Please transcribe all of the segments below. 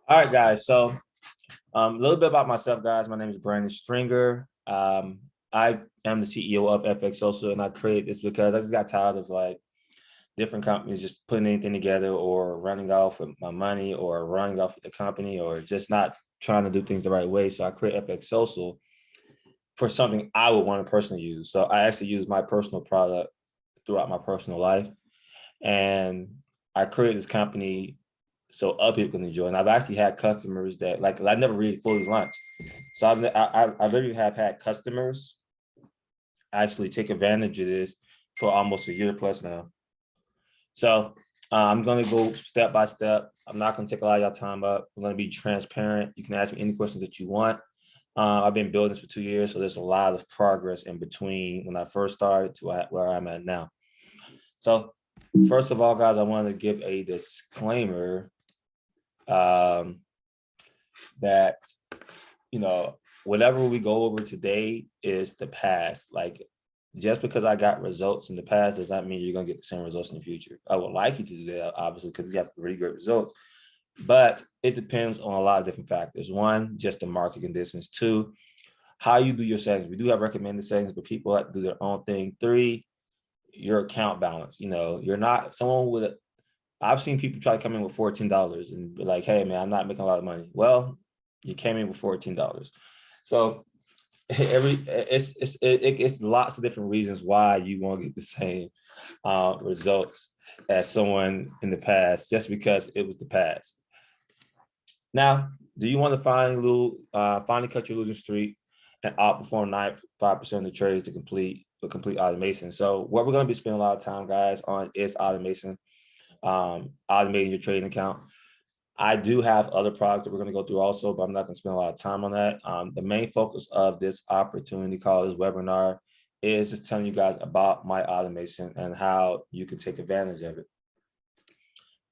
All right, guys. So a little bit about myself, guys. My name is Brandon Stringer. I am the CEO of FX Social, and I created this because I just got tired of like different companies just putting anything together or running off with my money or running off with the company or just not trying to do things the right way. So I create FX Social for something I would want to personally use. So I actually use my personal product throughout my personal life. And I created this company so other people can enjoy. And I've actually had customers that like I never really fully launched. So I literally have had customers actually take advantage of this for almost a year plus now. So I'm going to go step by step. I'm not going to take a lot of your time up. I'm going to be transparent. You can ask me any questions that you want. I've been building this for 2 years, so there's a lot of progress in between when I first started to where I'm at now. So first of all, guys, I want to give a disclaimer that, you know, whatever we go over today is the past. Like, just because I got results in the past does not mean you're going to get the same results in the future. I would like you to do that, obviously, because you have really great results. But it depends on a lot of different factors. One, just the market conditions. Two, how you do your settings. We do have recommended settings, but people have to do their own thing. Three, your account balance. You know, you're not someone with a, I've seen people try to come in with $14 and be like, hey, man, I'm not making a lot of money. Well, you came in with $14. So it's lots of different reasons why you won't get the same results as someone in the past, just because it was the past. Now, do you want to finally cut your losing streak and outperform 95% of the trades to complete automation? So what we're going to be spending a lot of time, guys, on is automation, automating your trading account. I do have other products that we're going to go through also, but I'm not going to spend a lot of time on that. The main focus of this opportunity call, this webinar, is just telling you guys about my automation and how you can take advantage of it.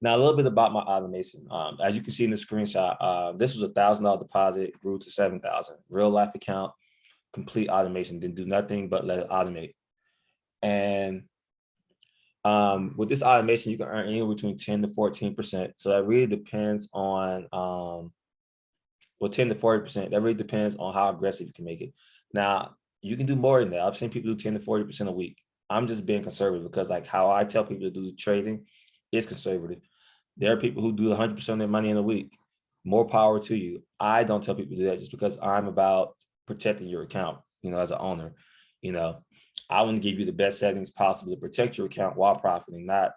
Now, a little bit about my automation. As you can see in the screenshot, this was $1,000 deposit, grew to 7,000. Real life account, complete automation, didn't do nothing but let it automate. And with this automation, you can earn anywhere between 10 to 14%. So that really depends on, well, 10 to 40%. That really depends on how aggressive you can make it. Now, you can do more than that. I've seen people do 10 to 40% a week. I'm just being conservative because like how I tell people to do the trading is conservative. There are people who do 100% of their money in a week. More power to you. I don't tell people to do that just because I'm about protecting your account, you know, as an owner. You know, I want to give you the best settings possible to protect your account while profiting, not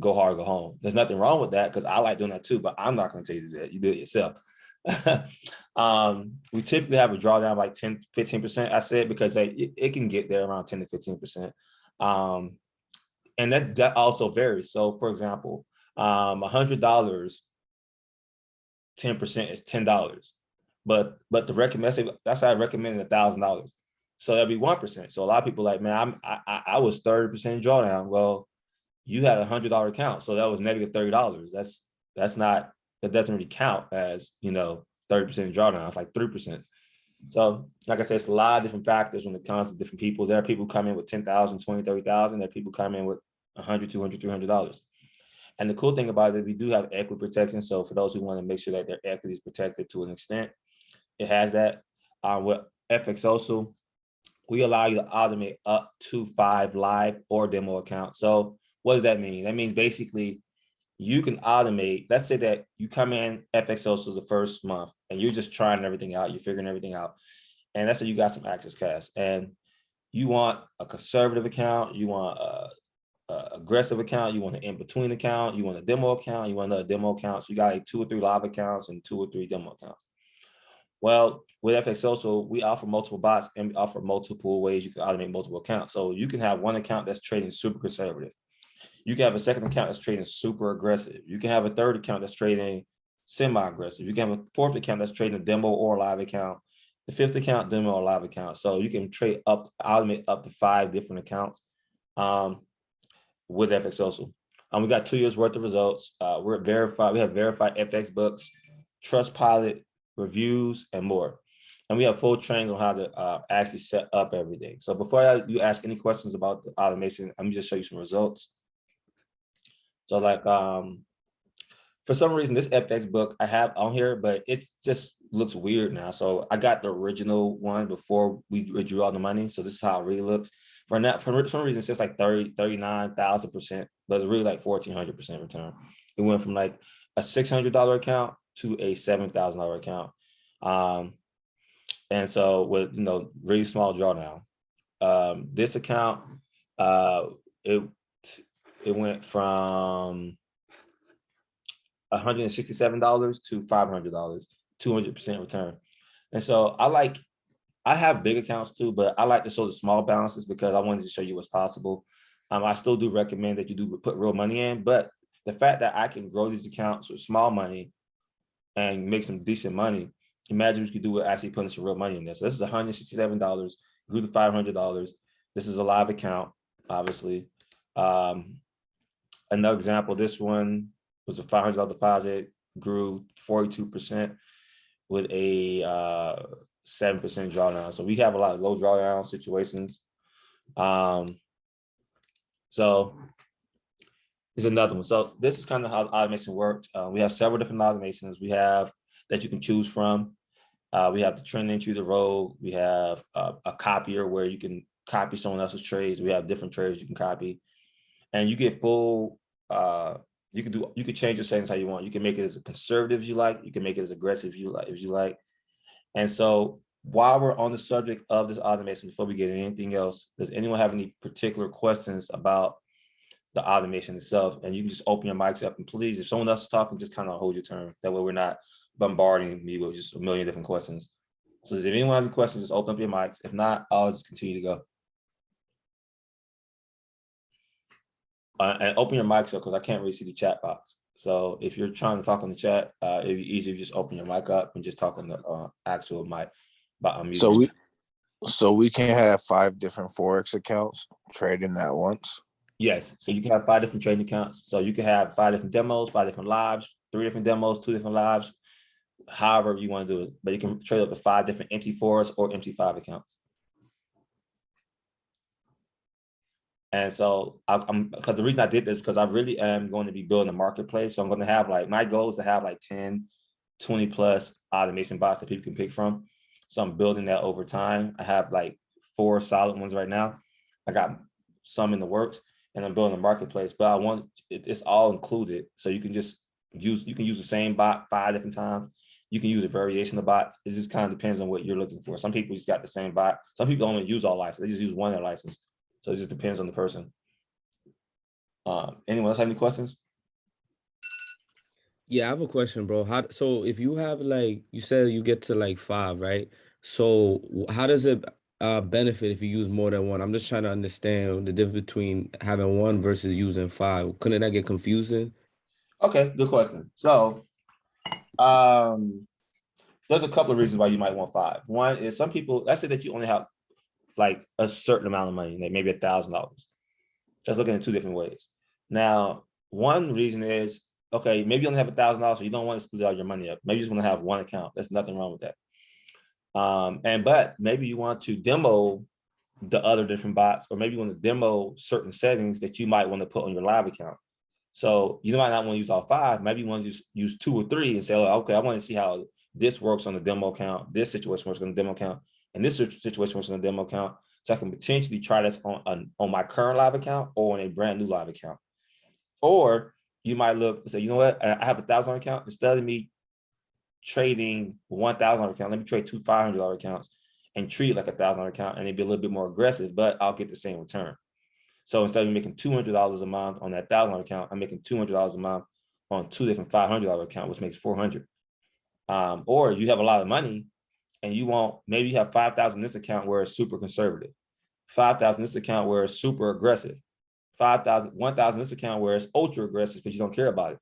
go hard, go home. There's nothing wrong with that because I like doing that too, but I'm not going to tell you that. You do it yourself. We typically have a drawdown like 10, 15%. I said because it can get there around 10 to 15%. And that also varies. So for example, $100, 10% is $10. But the recommend, that's how I recommend $1,000. So that'd be 1%. So a lot of people like, man, I was 30% drawdown. Well, you had $100 account, so that was negative $30. That doesn't really count as, you know, 30% drawdown. It's like 3%. So like I said, it's a lot of different factors when it comes to different people. There are people come in with 10,000, 20, 30,000. There are people come in with 100, 200, $300. And the cool thing about it, we do have equity protection. So for those who want to make sure that their equity is protected to an extent, it has that. With FX also, we allow you to automate up to 5 live or demo accounts. So what does that mean? That means basically you can automate. Let's say that you come in FX Social the first month and you're just trying everything out, you're figuring everything out. And let's say you got some access cash and you want a conservative account, you want a aggressive account, you want an in-between account, you want a demo account, you want another demo account. So you got like 2 or 3 live accounts and 2 or 3 demo accounts. Well, with FX Social, we offer multiple bots and we offer multiple ways you can automate multiple accounts. So you can have one account that's trading super conservative. You can have a second account that's trading super aggressive. You can have a third account that's trading semi-aggressive. You can have a fourth account that's trading a demo or live account. The fifth account, demo or live account. So you can trade automate up to 5 different accounts with FX Social. We got 2 years worth of results. We're verified. We have verified FX books, Trustpilot reviews, and more. And we have full trainings on how to actually set up everything. So before you ask any questions about the automation, let me just show you some results. So like, for some reason, this FX book I have on here, but it's just looks weird now. So I got the original one before we drew all the money. So this is how it really looks. For now, for some reason, it's just like 39,000%, but it's really like 1,400% return. It went from like a $600 account to a $7,000 account. And so with, really small drawdown. This account, it went from $167 to $500, 200% return. And so I have big accounts too, but I like to show the small balances because I wanted to show you what's possible. I still do recommend that you do put real money in, but the fact that I can grow these accounts with small money and make some decent money, imagine what you could do with actually putting some real money in this. So this is $167, grew to $500. This is a live account, obviously. Another example, this one was a $500 deposit, grew 42% with a 7% drawdown. So we have a lot of low drawdown situations. So here's another one. So this is kind of how automation works. We have several different automations we have that you can choose from. We have the trend entry, the road. We have a copier where you can copy someone else's trades. We have different trades you can copy, and you get full. You can change your settings how you want. You can make it as conservative as you like. You can make it as aggressive if you like. And so while we're on the subject of this automation, before we get into anything else, does anyone have any particular questions about the automation itself? And you can just open your mics up, and please, if someone else is talking, just kind of hold your turn. That way we're not bombarding me with just a million different questions. So does anyone have any questions, just open up your mics. If not, I'll just continue to go. And open your mics up because I can't really see the chat box. So if you're trying to talk on the chat, it'd be easier if you just open your mic up and just talk on the actual mic. So we can have 5 different Forex accounts trading at once. Yes. So you can have 5 different trading accounts. So you can have 5 different demos, 5 different lives, 3 different demos, 2 different lives, however you want to do it. But you can trade up to 5 different MT4s or MT5 accounts. And so because the reason I did this is because I really am going to be building a marketplace. So I'm going to have my goal is to have 10, 20 plus automation bots that people can pick from. So I'm building that over time. I have 4 solid ones right now. I got some in the works, and I'm building a marketplace, but I want it's all included. So you can just use the same bot 5 different times. You can use a variation of bots. It just kind of depends on what you're looking for. Some people just got the same bot. Some people don't even use all licenses. They just use one of their license. So it just depends on the person. Anyone else have any questions? Yeah, I have a question, bro. So if you have you said you get to 5, right? So how does it benefit if you use more than one? I'm just trying to understand the difference between having 1 versus using 5. Couldn't that get confusing? Okay, good question. So there's a couple of reasons why you might want 5. One is some people, let's say that you only have a certain amount of money, maybe $1,000. Just looking at 2 different ways. Now, one reason is, okay, maybe you only have $1,000, so you don't want to split all your money up. Maybe you just want to have 1 account. There's nothing wrong with that. But maybe you want to demo the other different bots, or maybe you want to demo certain settings that you might want to put on your live account. So you might not want to use all 5. Maybe you want to just use 2 or 3 and say, oh, okay, I want to see how this works on the demo account. This situation works on the demo account. And this situation works on the demo account. So I can potentially try this on my current live account or on a brand new live account. Or you might look and say, you know what, I have $1,000 account. Instead of me trading $1,000 account, let me trade 2 $500 accounts and treat it like $1,000 account, and it'd be a little bit more aggressive, but I'll get the same return. So instead of making $200 a month on that $1,000 account, I'm making $200 a month on 2 different $500 accounts, which makes $400. Or you have a lot of money and maybe you have 5,000 in this account where it's super conservative, 5,000 in this account where it's super aggressive, 1,000 in this account where it's ultra aggressive because you don't care about it.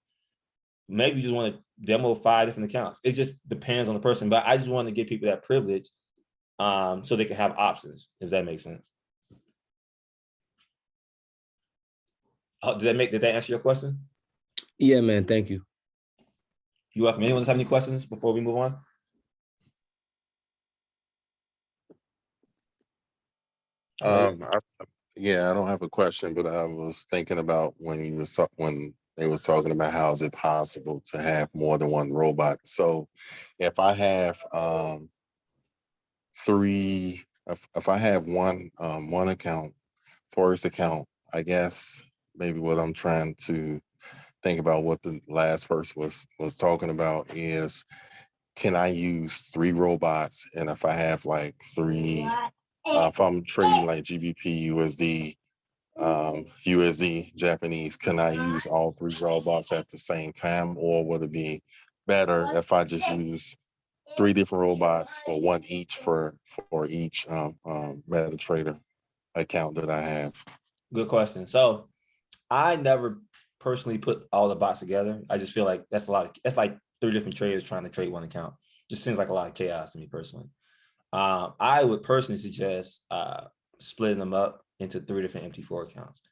Maybe you just want to demo 5 different accounts. It just depends on the person, but I just want to give people that privilege so they can have options, if that makes sense. Did that answer your question? Yeah, man. Thank you. You're welcome. Anyone else have any questions before we move on? I don't have a question, but I was thinking about when they was talking about how is it possible to have more than one robot. So if I have if I have one account, Forex account, I guess maybe what I'm trying to think about what the last person was talking about is, can I use 3 robots? And if I have like if I'm trading like GBP, USD, USD, Japanese, can I use all 3 robots at the same time? Or would it be better if I just use 3 different robots or one each for each MetaTrader account that I have? Good question. So I never personally put all the bots together. I just feel like that's a lot. That's like 3 different traders trying to trade one account. Just seems like a lot of chaos to me personally. I would personally suggest splitting them up into 3 different MT4 accounts.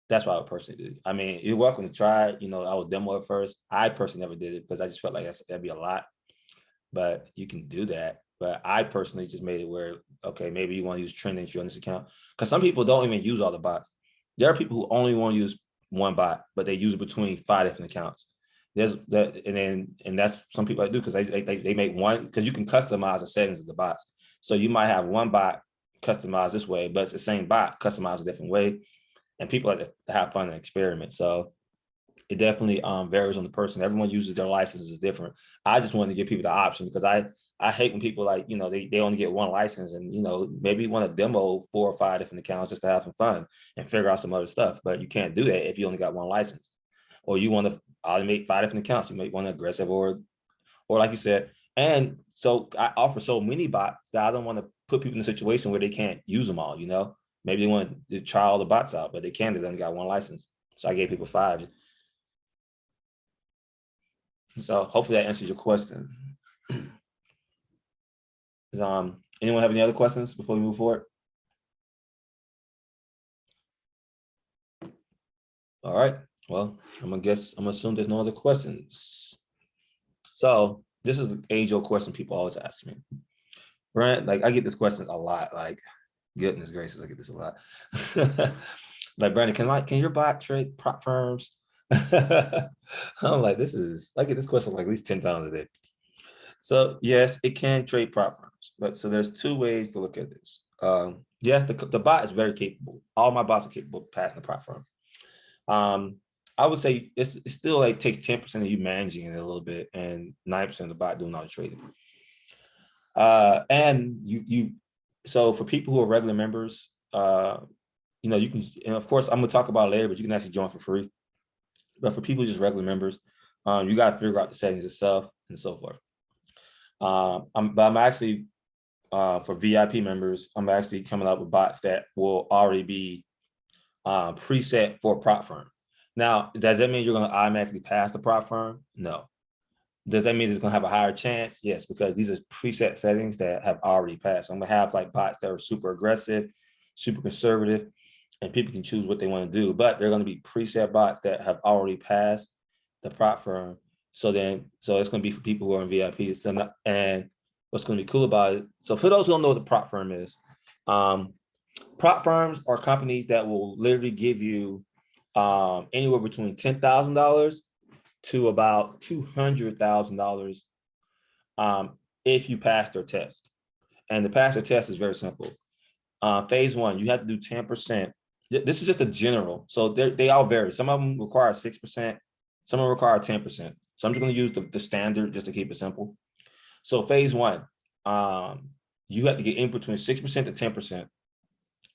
That's what I would personally do. I mean, you're welcome to try it. I would demo it first. I personally never did it because I just felt like that'd be a lot, but you can do that. But I personally just made it where, okay, maybe you want to use trend entry on this account, because some people don't even use all the bots. There are people who only want to use one bot, but they use it between 5 different accounts. There's that, and that's some people I do because they make one, because you can customize the settings of the bots. So you might have one bot customized this way, but it's the same bot customized a different way, and people like to have fun and experiment. So it definitely varies on the person. Everyone uses their licenses different. I just wanted to give people the option because I hate when people like, they only get one license and, maybe you want to demo 4 or 5 different accounts just to have some fun and figure out some other stuff. But you can't do that if you only got one license, or you want to automate 5 different accounts. You might want to aggressive or like you said. And so I offer so many bots that I don't want to put people in a situation where they can't use them all, Maybe they want to try all the bots out, but they can't. They only got one license. So I gave people 5. So hopefully that answers your question. Anyone have any other questions before we move forward? All right. Well, I'm gonna assume there's no other questions. So this is the age-old question people always ask me. Brent, like I get this question a lot. Like, goodness gracious, I get this a lot. Like, Brandon, can your bot trade prop firms? I'm like, I get this question like at least 10 times a day. So yes, it can trade prop firms, but so there's 2 ways to look at this. Yes, the bot is very capable. All my bots are capable of passing the prop firm. I would say it still like takes 10% of you managing it a little bit and 9% of the bot doing all the trading. And so for people who are regular members, you can, and of course I'm gonna talk about it later, but you can actually join for free. But for people just regular members, you got to figure out the settings yourself and so forth. I'm actually for VIP members, I'm actually coming up with bots that will already be preset for a prop firm. Now, does that mean you're going to automatically pass the prop firm? No. Does that mean it's going to have a higher chance? Yes, because these are preset settings that have already passed. I'm going to have like bots that are super aggressive, super conservative, and people can choose what they want to do, but they're going to be preset bots that have already passed the prop firm. So it's going to be for people who are in VIP. And what's going to be cool about it, so for those who don't know what the prop firm is, prop firms are companies that will literally give you anywhere between $10,000 to about $200,000 if you pass their test. And the pass their test is very simple. Phase 1, you have to do 10%. This is just a general. So they all vary. Some of them require 6%. Some of them require 10%. So I'm just going to use the standard just to keep it simple. So phase 1, you have to get in between 6% to 10%.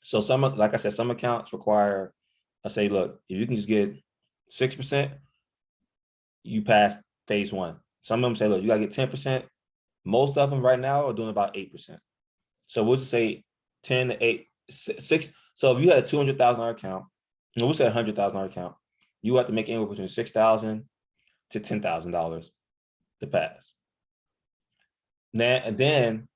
So like I said, some accounts require, I say, look, if you can just get 6%, you pass phase 1. Some of them say, look, you got to get 10%. Most of them right now are doing about 8%. So we'll just say 10 to 8, 6. So if you had a $200,000 account, and we'll say $100,000 account, you have to make anywhere between $6,000 to $10,000 to pass. Now, and then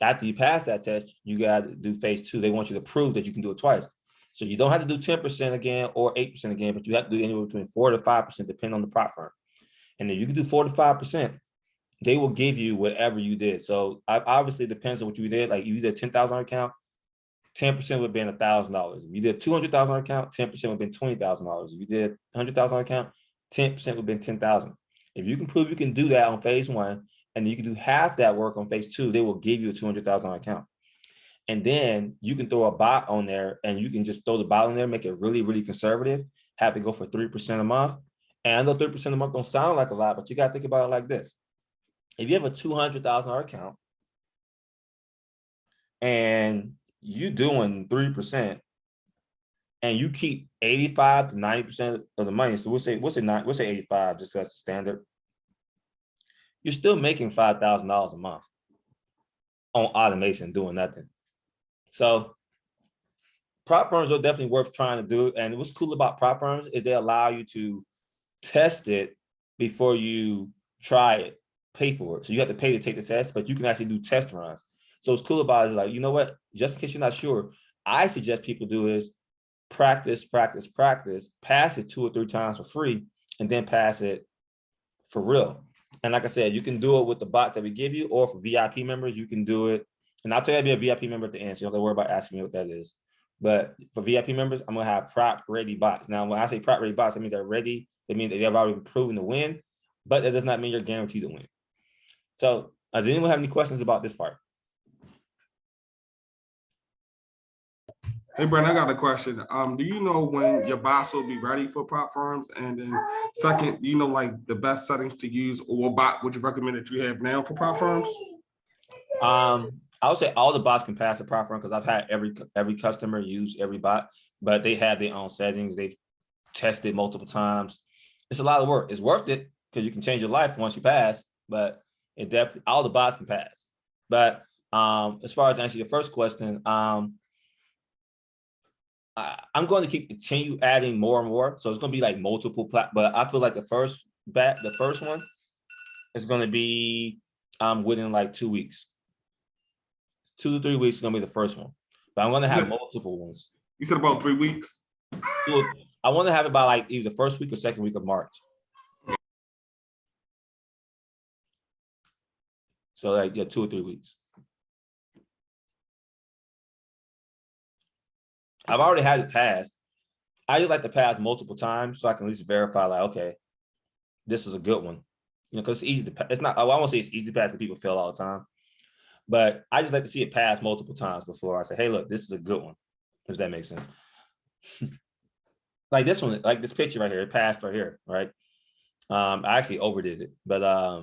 after you pass that test, you got to do phase 2. They want you to prove that you can do it twice. So you don't have to do 10% again or 8% again, but you have to do anywhere between 4 to 5%, depending on the prop firm. And if you can do 4 to 5%, they will give you whatever you did. So obviously it depends on what you did. Like you did a $10,000 account, 10% would have been $1,000. If you did $200,000 account, 10% would have been $20,000. If you did $100,000 account, 10% would have been $10,000. If you can prove you can do that on phase one, and you can do half that work on phase two, they will give you a $200,000 account. And then you can throw a bot on there, and you can just throw the bot on there, make it really, really conservative, have it go for 3% a month. And I know 3% a month don't sound like a lot, but you got to think about it like this. If you have a $200,000 account and you doing 3%, and you keep 85 to 90% of the money, so we'll say 85, just as a standard, you're still making $5,000 a month on automation doing nothing. So prop firms are definitely worth trying to do. And what's cool about prop firms is they allow you to test it before you try it, pay for it. So you have to pay to take the test, but you can actually do test runs. So what's cool about it is like, you know what, just in case you're not sure, I suggest people do is practice, pass it 2 or 3 times for free, and then pass it for real. And like I said, you can do it with the bot that we give you, or for VIP members, you can do it. And I'll tell you, I'll be a VIP member at the end, so you don't have to worry about asking me what that is. But for VIP members, I'm gonna have prop ready bots. Now, when I say prop ready bots, I mean they're ready. They mean they have already proven to win, but that does not mean you're guaranteed to win. So, does anyone have any questions about this part? Hey, Brent, I got a question. Do you know when your bots will be ready for prop firms? And then second, you know, like the best settings to use, or what bot would you recommend that you have now for prop firms? I would say all the bots can pass the prop firm, because I've had every customer use every bot, but they have their own settings. They've tested multiple times. It's a lot of work. It's worth it because you can change your life once you pass, but it definitely, all the bots can pass. But as far as answer your first question, I'm going to continue adding more and more. So it's going to be like multiple but I feel like the first one is going to be within like 2 weeks. 2 to 3 weeks is going to be the first one, but I'm going to have multiple ones. You said about 3 weeks? So I want to have it by like either the first week or second week of March. So like, yeah, 2 or 3 weeks. I've already had it passed. I just like to pass multiple times so I can at least verify, like, okay, this is a good one. You know, because it's easy to pass. It's not, I won't say it's easy to pass because people fail all the time, but I just like to see it pass multiple times before I say, hey, look, this is a good one, if that makes sense. Like this one, like this picture right here, it passed right here, right? I actually overdid it, but I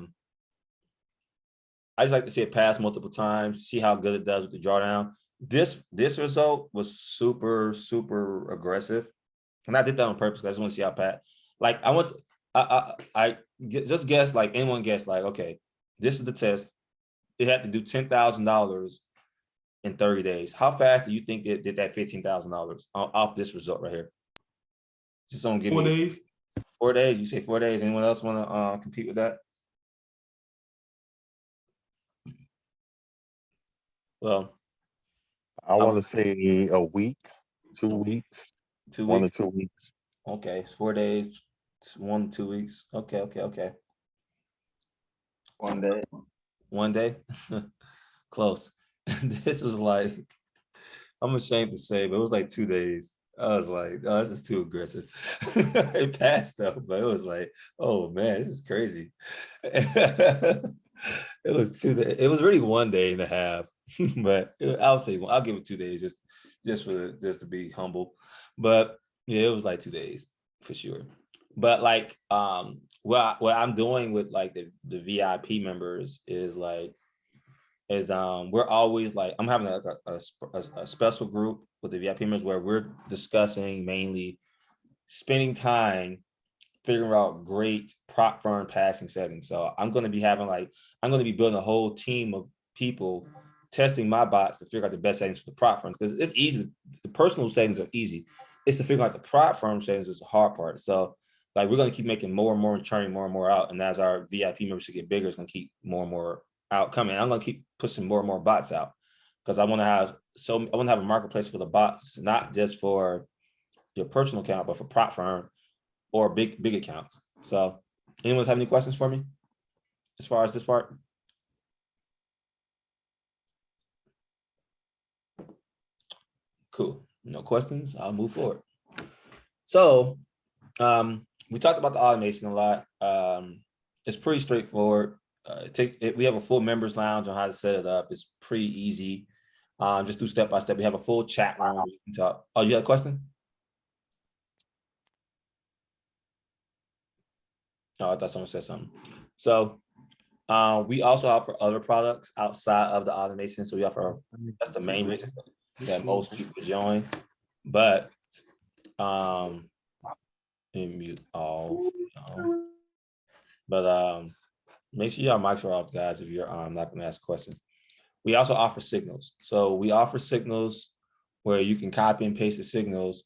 just like to see it pass multiple times, see how good it does with the drawdown. This result was super, super aggressive. And I did that on purpose because I just want to see how Pat, like I just guess, like anyone guess, like, okay, this is the test. It had to do $10,000 in 30 days. How fast do you think it did that $15,000 off this result right here? Just don't give 4 me days. 4 days. You say 4 days. Anyone else want to compete with that? Well, I want to say a week, 2 weeks, 2 1 weeks. to 2 weeks. Okay, 4 days, 1 to 2 weeks. Okay. 1 day. 1 day, close. This was like, I'm ashamed to say, but it was like 2 days. I was like, oh, this is too aggressive. It passed though, but it was like, oh man, this is crazy. It was 2 days. It was really 1 day and a half, but I'll say, I'll give it 2 days just to be humble. But yeah, it was like 2 days for sure. But like, what I'm doing with like the VIP members is like, we're always like, I'm having a special group with the VIP members where we're discussing mainly spending time figuring out great prop firm passing settings. So I'm going to be building a whole team of people testing my bots to figure out the best settings for the prop firms, because it's easy. The personal settings are easy. It's to figure out the prop firm settings is the hard part. So like, we're going to keep making more and more and churning more and more out. And as our VIP membership get bigger, it's going to keep more and more out coming. I'm going to keep pushing more and more bots out, because I want to have a marketplace for the bots, not just for your personal account, but for prop firm or big accounts. So anyone have any questions for me as far as this part? Cool. No questions. I'll move forward. So we talked about the automation a lot. It's pretty straightforward. We have a full members lounge on how to set it up. It's pretty easy. Just do step by step. We have a full chat room where you can talk. Oh, you had a question? Oh, I thought someone said something. So we also offer other products outside of the automation. So we offer, that's the main reason that most people join. But let me mute all. But make sure your mics are off, guys, if you're not going to ask questions. We also offer signals. So we offer signals where you can copy and paste the signals.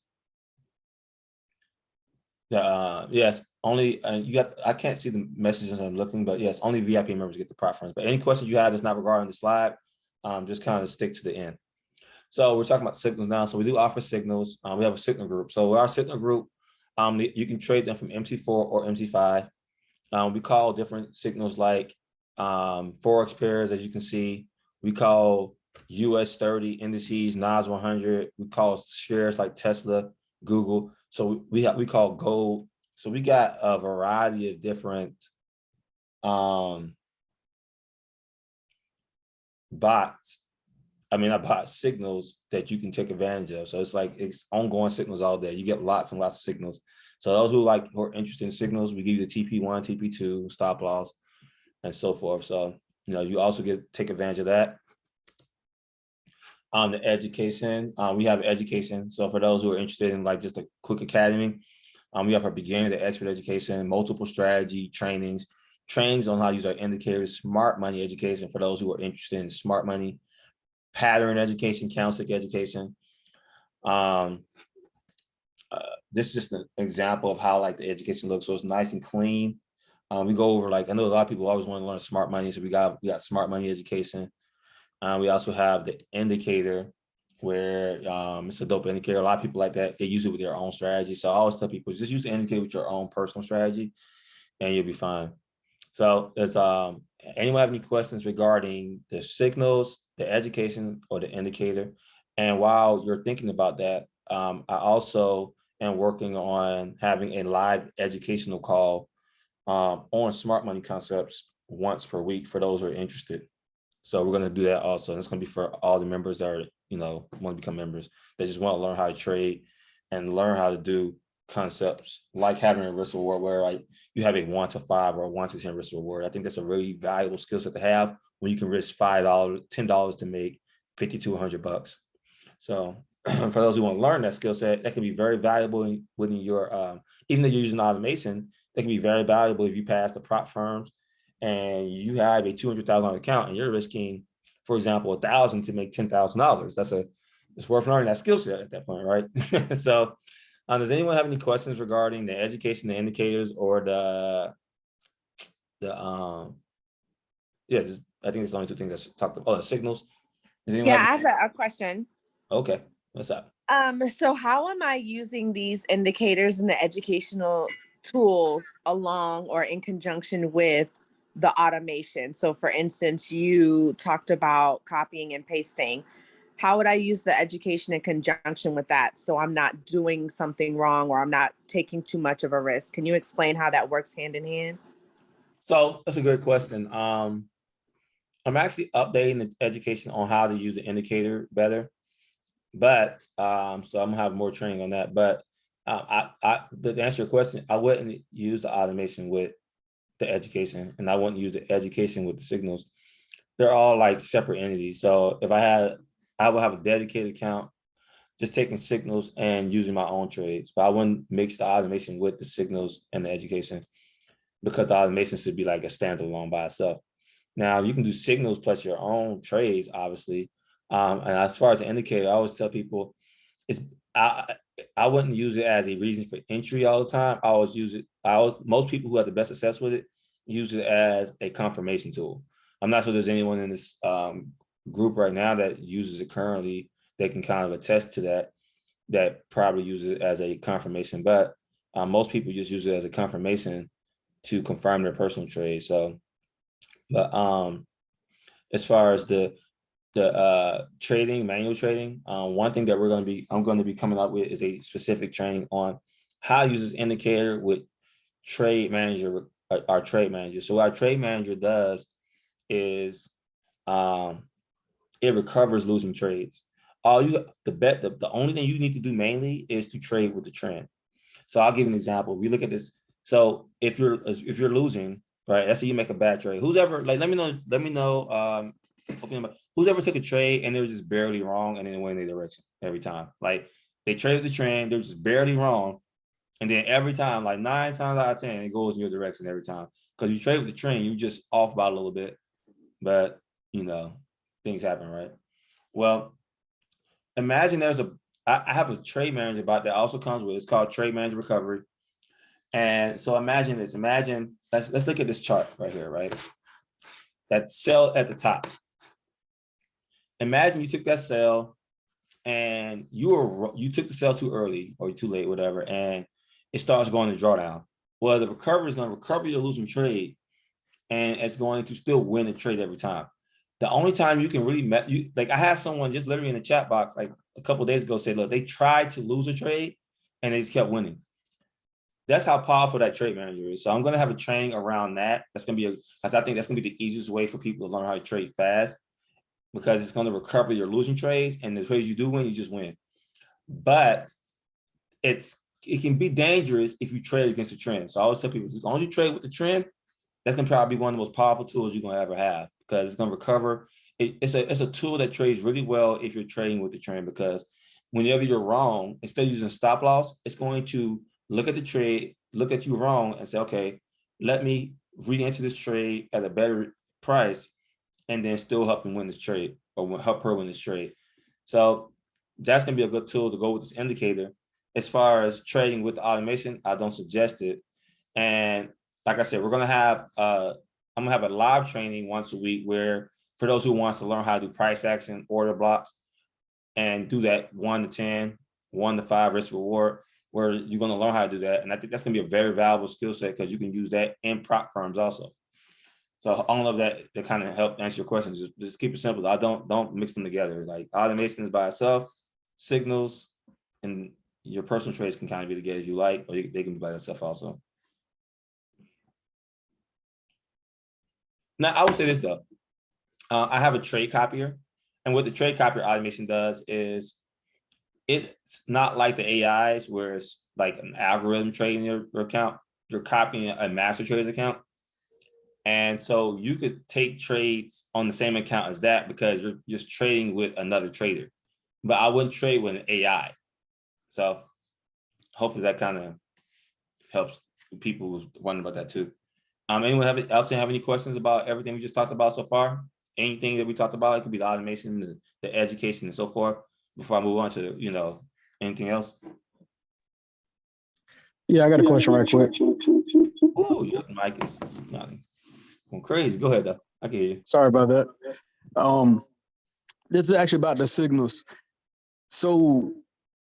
Yes, only you got. I can't see the messages I'm looking, but yes, only VIP members get the preference. But any questions you have that's not regarding the slide, just kind of stick to the end. So we're talking about signals now. So we do offer signals. We have a signal group. So our signal group, you can trade them from MT4 or MT5. We call different signals like Forex pairs, as you can see. We call US 30 indices, NAS 100. We call shares like Tesla, Google. So we call gold. So we got a variety of different signals that you can take advantage of. So it's ongoing signals all day. You get lots and lots of signals. So those who are interested in signals, we give you the TP1, TP2, stop loss, and so forth. So you also take advantage of that. The education, we have education. So for those who are interested in just a quick academy, we have our beginner to expert education, multiple strategy trainings on how to use our indicators, smart money education for those who are interested in smart money, pattern education, candlestick education. This is just an example of how the education looks. So it's nice and clean. We go over I know a lot of people always want to learn smart money, so we got smart money education. We also have the indicator where it's a dope indicator. A lot of people like that. They use it with their own strategy. So I always tell people, just use the indicator with your own personal strategy and you'll be fine. So it's anyone have any questions regarding the signals, the education, or the indicator? And while you're thinking about that, I also am working on having a live educational call on smart money concepts once per week for those who are interested. So we're going to do that also. And it's going to be for all the members that are, want to become members. They just want to learn how to trade and learn how to do concepts like having a risk reward where you have a 1 to 5 or a 1 to 10 risk reward. I think that's a really valuable skill set to have when you can risk $5, $10 to make $50 to $100. So for those who want to learn that skill set, that can be very valuable within your, even though you're using automation, that can be very valuable if you pass the prop firms and you have a $200,000 account and you're risking, for example, $1,000 to make $10,000. It's worth learning that skill set at that point, right? So does anyone have any questions regarding the education, the indicators, or I think it's the only two things that's talked about. Oh, the signals. Yeah, I have a question. Okay, what's up? So how am I using these indicators and the educational tools along or in conjunction with the automation? So for instance, you talked about copying and pasting. How would I use the education in conjunction with that so I'm not doing something wrong or I'm not taking too much of a risk? Can you explain how that works hand in hand? So that's a good question. I'm actually updating the education on how to use the indicator better. But so I'm gonna have more training on that. But but to answer your question, I wouldn't use the automation with the education, and I wouldn't use the education with the signals. They're all separate entities. So if I would have a dedicated account, just taking signals and using my own trades. But I wouldn't mix the automation with the signals and the education because the automation should be like a standalone by itself. Now you can do signals plus your own trades, obviously. And as far as the indicator, I always tell people I wouldn't use it as a reason for entry all the time. I always use it. Most people who have the best success with it use it as a confirmation tool. I'm not sure there's anyone in this group right now that uses it currently. They can kind of attest to that probably uses it as a confirmation, but most people just use it as a confirmation to confirm their personal trade. So, but as far as the trading, manual trading, one thing that I'm going to be coming up with is a specific training on how to use this indicator with trade manager, our trade manager. So what our trade manager does is it recovers losing trades. All you the only thing you need to do mainly is to trade with the trend. So I'll give you an example. We look at this. So if you're losing, right? Let's say you make a bad trade. Who's ever like let me know who's ever took a trade and they were just barely wrong and then it went in their direction every time. Like they traded the trend, they're just barely wrong. And then every time, like 9 times out of 10, it goes in your direction every time. Because you trade with the trend, you just off by a little bit. But you know, things happen, right? Well, imagine I have a trade manager bot that also comes with, it's called Trade Manager Recovery. And so imagine this, let's look at this chart right here, right? That sell at the top. Imagine you took that sell and you took the sell too early or too late, whatever, and it starts going to drawdown. Well, the recovery is going to recover your losing trade and it's going to still win the trade every time. The only time you can really like I had someone just literally in the chat box like a couple of days ago say, look, they tried to lose a trade and they just kept winning. That's how powerful that trade manager is. So I'm going to have a training around that. That's going to be because I think that's going to be the easiest way for people to learn how to trade fast because it's going to recover your losing trades and the trades you do win, you just win. But it can be dangerous if you trade against the trend. So I always tell people, as long as you trade with the trend, that's going to probably be one of the most powerful tools you're going to ever have because it's going to recover. It's a tool that trades really well if you're trading with the trend because whenever you're wrong, instead of using stop loss, it's going to look at the trade, look at you wrong and say, okay, let me re-enter this trade at a better price and then still help him win this trade or help her win this trade. So that's going to be a good tool to go with this indicator. As far as trading with the automation, I don't suggest it. And like I said, we're going to have, I'm going to have a live training once a week where for those who wants to learn how to do price action, order blocks, and do that 1 to 10, 1 to 5 risk reward, where you're going to learn how to do that. And I think that's going to be a very valuable skill set because you can use that in prop firms also. So all of that to kind of help answer your questions. Just keep it simple. I don't mix them together. Like automation is by itself, signals and your personal trades can kind of be together if you like, or they can be by themselves also. Now I would say this though. I have a trade copier, and what the trade copier automation does is it's not like the AIs where it's like an algorithm trading your account. You're copying a master trader's account. And so you could take trades on the same account as that because you're just trading with another trader. But I wouldn't trade with an AI. So hopefully that kind of helps people who wondering about that too. Anyone else have any questions about everything we just talked about so far? Anything that we talked about, it could be the automation, the education and so forth. Before I move on to, anything else? Yeah, I got a question right quick. Oh, your mic is nothing. Going crazy. Go ahead, though. I can hear you. Sorry about that. This is actually about the signals. So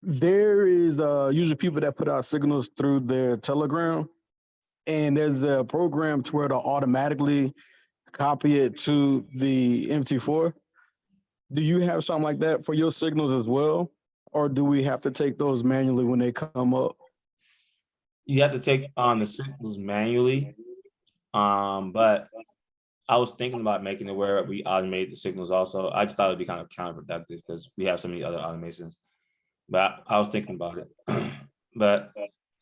there is usually people that put out signals through their Telegram, and there's a program to where they'll automatically copy it to the MT4. Do you have something like that for your signals as well? Or do we have to take those manually when they come up? You have to take on the signals manually. But I was thinking about making it where we automate the signals also. I just thought it'd be kind of counterproductive because we have so many other automations. But I was thinking about it. But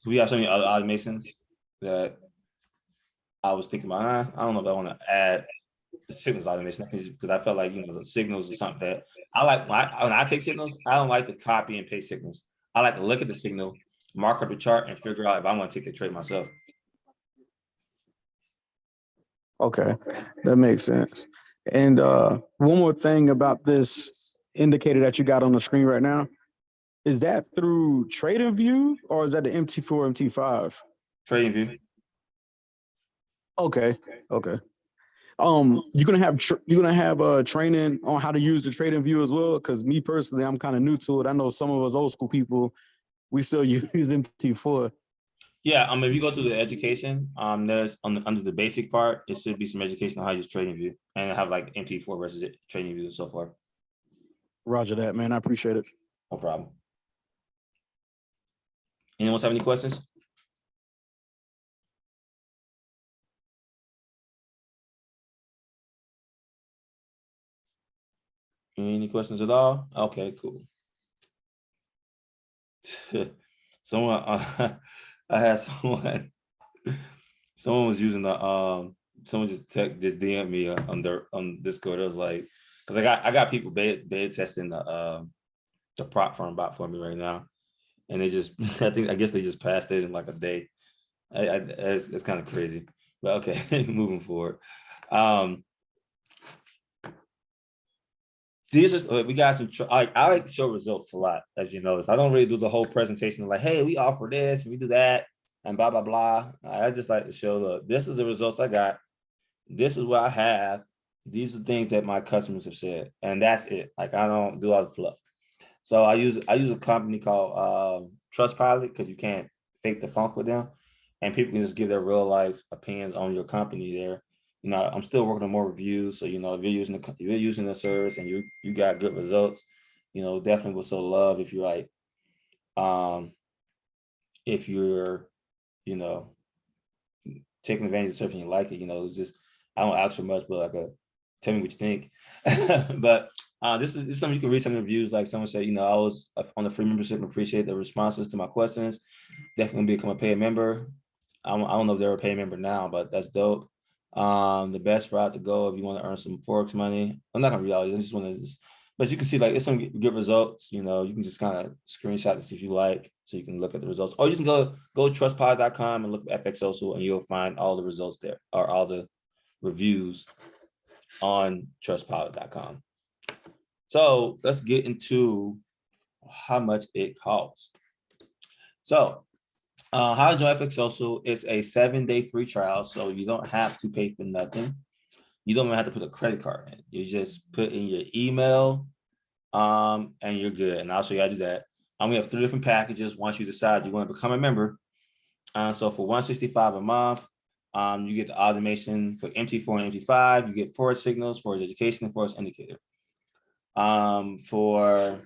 we have so many other automations that I was thinking about, I don't know if I want to add the signals automation because I felt like, the signals is something that I like. When I take signals, I don't like to copy and paste signals. I like to look at the signal, mark up the chart and figure out if I want to take the trade myself. Okay, that makes sense. And one more thing about this indicator that you got on the screen right now, is that through TradingView or is that the MT4, MT5? TradingView. Okay. You're gonna have training on how to use the TradingView as well. Because me personally, I'm kind of new to it. I know some of us old school people, we still use MT4. Yeah, if you go to the education, there's under the basic part, it should be some education on how to use trading view and have like MT4 versus trading view and so forth. Roger that, man. I appreciate it. No problem. Anyone else have any questions? Any questions at all? Okay, cool. Someone, I had someone was using the someone just DM'd me on Discord. It was like, because I got people beta testing the prop firm bot for me right now, and they just I guess they just passed it in like a day. It's kind of crazy, but okay, moving forward. We got some. I like to show results a lot, as you notice. I don't really do the whole presentation like, hey, we offer this and we do that and blah blah blah. I just like to show, look, this is the results I got. This is what I have. These are things that my customers have said, and that's it. Like, I don't do all the fluff. So I use a company called Trustpilot, because you can't fake the funk with them, and people can just give their real life opinions on your company there. You know, I'm still working on more reviews. So, you know, if you're using the service and you got good results, you know, definitely would so love if you're like, if you're, you know, taking advantage of the service and you like it, you know, just, I don't ask for much, but like tell me what you think. But this is something you can read some of the reviews. Like someone said, you know, I was on the free membership, appreciate the responses to my questions. Definitely become a paid member. I don't know if they're a paid member now, but that's dope. The best route to go if you want to earn some Forex money. I'm not gonna read all these. I just want to but you can see like it's some good results. You know, you can just kind of screenshot this if you like, so you can look at the results. Or you can go trustpilot.com and look at FX also, and you'll find all the results there, or all the reviews on trustpilot.com. So let's get into how much it costs. So how to join FX Social is a 7-day free trial, so you don't have to pay for nothing. You don't even have to put a credit card in. You just put in your email, and you're good. And I'll show you how to do that. We have 3 different packages once you decide you want to become a member. So for $165 a month, you get the automation for MT4 and MT5. You get Forex signals, Forex education, and Forex indicator. For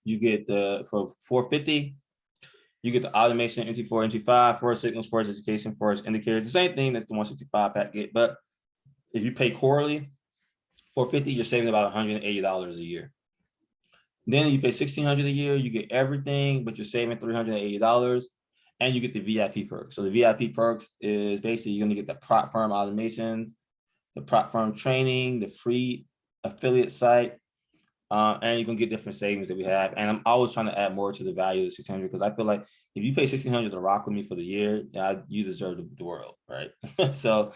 $450, you get the automation, MT4, MT5, Forex signals, Forex education, Forex indicators. The same thing that the 165 packet, but if you pay quarterly, $450, you're saving about $180 a year. Then you pay $1,600 a year, you get everything, but you're saving $380, and you get the VIP perks. So the VIP perks is basically you're gonna get the prop firm automations, the prop firm training, the free affiliate site, and you can get different savings that we have. And I'm always trying to add more to the value of the $1,600, because I feel like if you pay $1,600 to rock with me for the year, you deserve the world, right? So,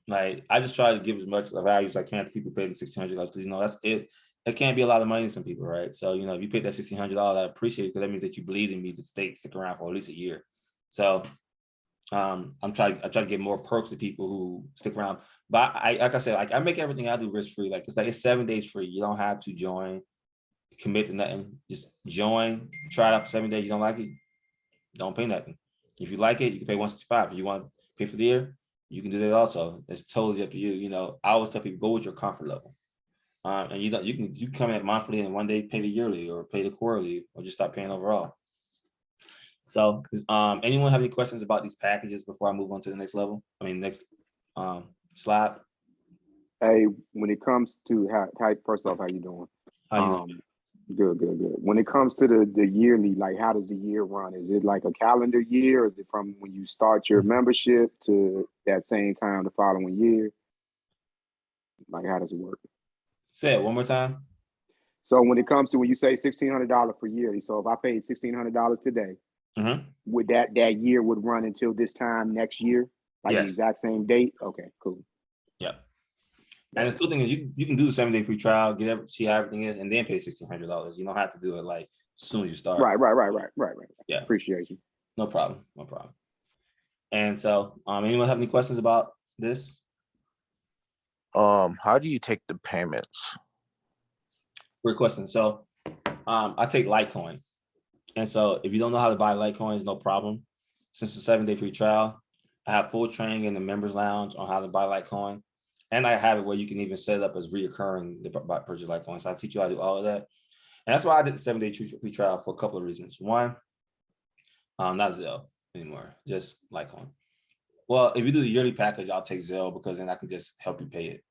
like, I just try to give as much value as I can to people paying the $1,600, because, you know, that's it. It can't be a lot of money to some people, right? So, you know, if you pay that $1,600, I appreciate it, because that means that you believe in me to stick around for at least a year. So I try to get more perks to people who stick around. But like I said, like, I make everything I do risk free. Like, it's 7 days free. You don't have to join, commit to nothing. Just join, try it out for 7 days. You don't like it, don't pay nothing. If you like it, you can pay $165. If you want to pay for the year, you can do that also. It's totally up to you. You know, I always tell people, go with your comfort level. And you can come in monthly and one day pay the yearly or pay the quarterly or just stop paying overall. So anyone have any questions about these packages before I move on to the next level? Next slide. Hey, when it comes to how first off, how you doing? How you doing? Good. When it comes to the yearly, like, how does the year run? Is it like a calendar year? Is it from when you start your membership to that same time the following year? Like, how does it work? Say it one more time. So when it comes to when you say $1,600 for yearly, so if I paid $1,600 today, would that year would run until this time next year, like the exact same date? Okay, cool. Yeah. And the cool thing is you can do the 7-day free trial, see how everything is, and then pay $1,600. You don't have to do it like as soon as you start. Right. Yeah. Appreciate you. No problem. And so, anyone have any questions about this? How do you take the payments? Great question. So, I take Litecoin, And so if you don't know how to buy Litecoin, no problem. Since the 7-day free trial, I have full training in the members lounge on how to buy Litecoin. And I have it where you can even set it up as reoccurring to purchase Litecoin. So I teach you how to do all of that. And that's why I did the 7-day free trial for a couple of reasons. One, not Zelle anymore, just Litecoin. Well, if you do the yearly package, I'll take Zelle because then I can just help you pay it.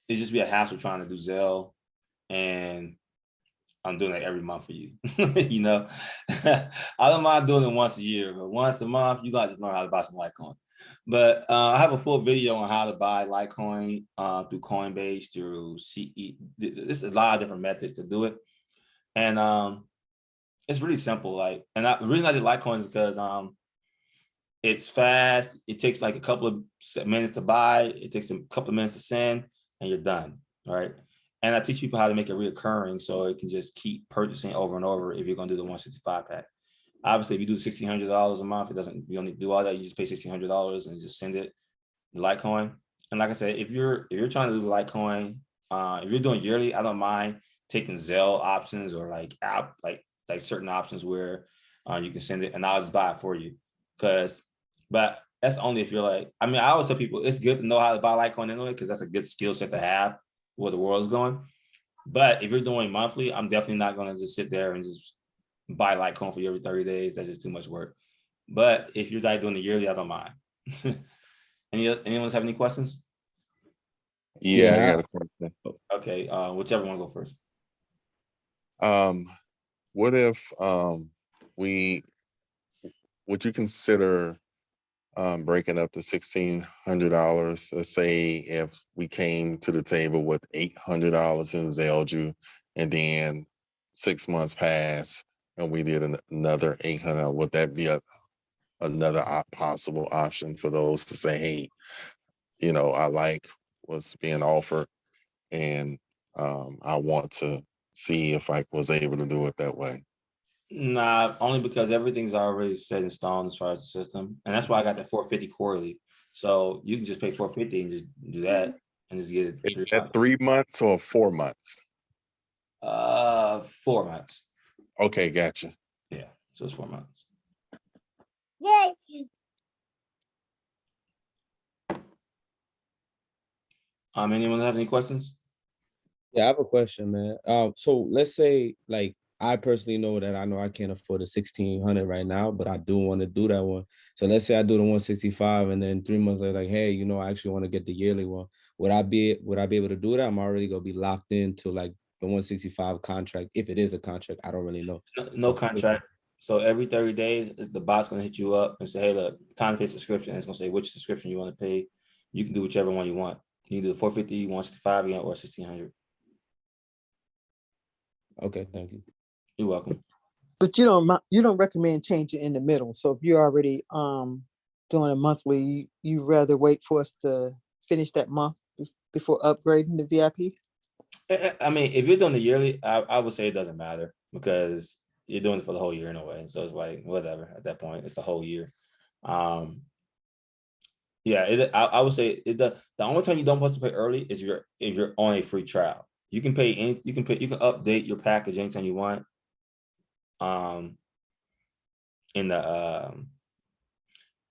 It'd just be a hassle trying to do Zelle, and I'm doing it every month for you. You know, I don't mind doing it once a year, but once a month, you gotta just learn how to buy some Litecoin. But I have a full video on how to buy Litecoin through Coinbase, through CE. There's a lot of different methods to do it, and it's really simple. Like, and the reason I did Litecoin is because it's fast. It takes like a couple of minutes to buy. It takes a couple of minutes to send, and you're done, right? And I teach people how to make it reoccurring so it can just keep purchasing over and over if you're going to do the 165 pack. Obviously, if you do $1,600 a month, you don't need to do all that. You just pay $1,600 and just send it to Litecoin. And like I said, if you're trying to do Litecoin, if you're doing yearly, I don't mind taking Zelle options or like certain options where you can send it, and I'll just buy it for you. But that's only if you're like, I mean, I always tell people it's good to know how to buy Litecoin anyway, because that's a good skill set to have where the world is going. But if you're doing monthly, I'm definitely not going to just sit there and just buy Litecoin for you every 30 days. That's just too much work. But if you're like doing the yearly, I don't mind. Anyone have any questions? Yeah, I got a question. Okay, whichever one go first. What if would you consider breaking up the $1,600? Let's say if we came to the table with $800 in Zellju, and then 6 months pass and we did another 800, would that be another possible option for those to say, hey, you know, I like what's being offered, and I want to see if I was able to do it that way? Nah, only because everything's already set in stone as far as the system. And that's why I got the 450 quarterly. So you can just pay 450 and just do that and just get it. Is that 3 months or 4 months? 4 months. Okay, gotcha. Yeah, so it's 4 months. Yay. Anyone have any questions? Yeah, I have a question, man. So let's say, like, I personally know that I know I can't afford a 1,600 right now, but I do want to do that one. So let's say I do the 165, and then 3 months later, like, hey, you know, I actually want to get the yearly one. Would I be able to do that? I'm already gonna be locked into like the 165 contract. If it is a contract, I don't really know. No contract. So every 30 days, the bot's gonna hit you up and say, hey, look, time to pay subscription. And it's gonna say which subscription you want to pay. You can do whichever one you want. You can do the 450, 165 again, or 1,600. Okay, thank you. You're welcome. But you don't recommend changing in the middle. So if you're already doing a monthly, you rather wait for us to finish that month before upgrading the VIP? I mean, if you're doing the yearly, I would say it doesn't matter because you're doing it for the whole year in a way. So it's like whatever at that point. It's the whole year. Yeah, I would say the only time you don't supposed to pay early is if you're on a free trial. You can pay you can update your package anytime you want. In the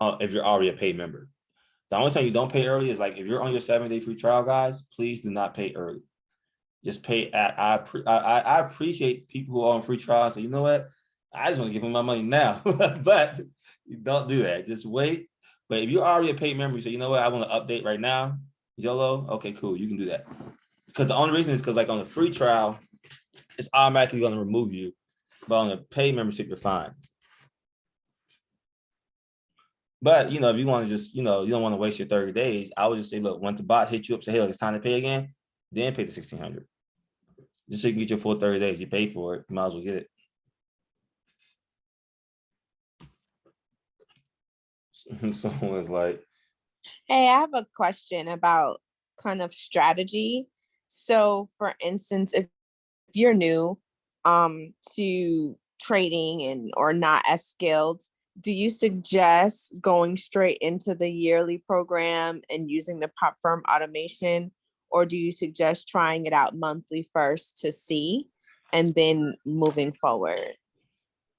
if you're already a paid member. The only time you don't pay early is like if you're on your 7-day free trial, guys, please do not pay early. Just pay I appreciate people who are on free trial and say, you know what, I just want to give them my money now. But you don't do that. Just wait. But if you're already a paid member, you say, you know what, I want to update right now, YOLO, okay, cool, you can do that. Because the only reason is because like on the free trial, it's automatically going to remove you. But on the paid membership, you're fine. But, you know, if you want to just, you know, you don't want to waste your 30 days, I would just say, look, once the bot hits you up, say, hey, look, it's time to pay again, then pay the 1,600. Just so you can get your full 30 days. You pay for it, you might as well get it. Someone's like, Hey, I have a question about kind of strategy. So for instance, if you're new to trading or not as skilled, do you suggest going straight into the yearly program and using the prop firm automation, or do you suggest trying it out monthly first to see and then moving forward?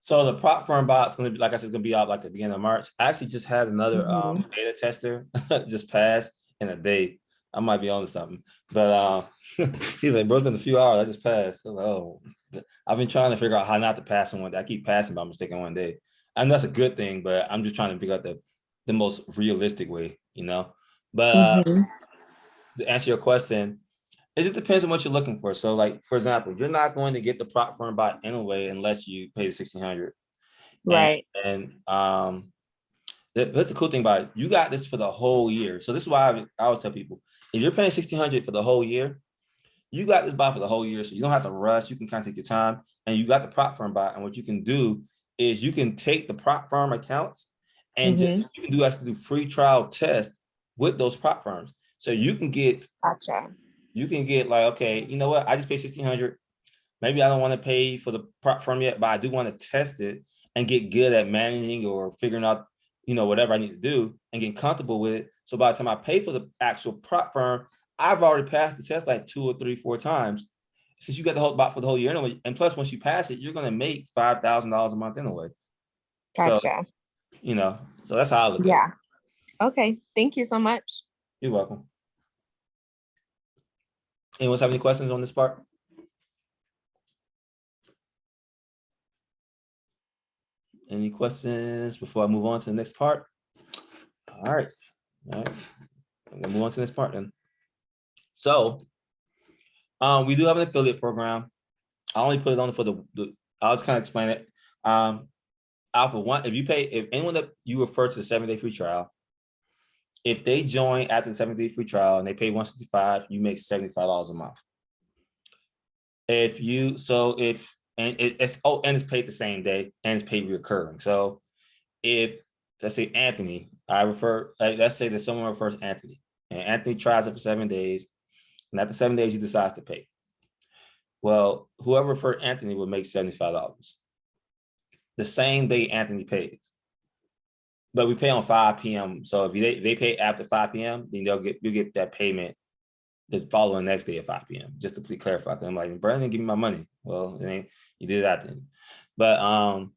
So the prop firm bot's going to be, like I said, going to be out like the beginning of March. I actually just had another beta tester just pass in a day. I might be on to something, but he's like, bro, it's been a few hours. I just passed. I was like, oh, I've been trying to figure out how not to pass in one day. I keep passing by mistake in one day, and that's a good thing. But I'm just trying to figure out the most realistic way, you know. But to answer your question, it just depends on what you're looking for. So, like for example, you're not going to get the prop firm bot anyway unless you pay the $1,600. Right. And that's the cool thing about it. You got this for the whole year. So this is why I always tell people, if you're paying $1,600 for the whole year, you got this bot for the whole year. So you don't have to rush. You can kind of take your time, and you got the prop firm bot. And what you can do is you can take the prop firm accounts and just you can actually do free trial tests with those prop firms. So you can get like, okay, you know what? I just paid $1,600. Maybe I don't want to pay for the prop firm yet, but I do want to test it and get good at managing or figuring out, you know, whatever I need to do and get comfortable with it. So by the time I pay for the actual prop firm, I've already passed the test like 2 or 3, 4 times, since you got the whole bot for the whole year anyway. And plus, once you pass it, you're going to make $5,000 a month anyway. Gotcha. So, you know, so that's how I look at it. Yeah. Okay. Thank you so much. You're welcome. Anyone have any questions on this part? Any questions before I move on to the next part? All right. I'm gonna move on to the next part then. So we do have an affiliate program. I only put it on for I'll just kind of explain it. Alpha one, if anyone that you refer to the 7-day free trial, if they join after the 7-day free trial and they pay $165, you make $75 a month. And it's paid the same day and it's paid recurring. So if, let's say Anthony, let's say that someone refers Anthony and Anthony tries it for 7 days, and after 7 days he decides to pay. Well, whoever referred Anthony would make $75 the same day Anthony pays. But we pay on 5 p.m. So if they pay after 5 p.m., then you'll get that payment the following next day at 5 p.m. Just to clarify. I'm like, Brandon, give me my money. Well, you did that then. But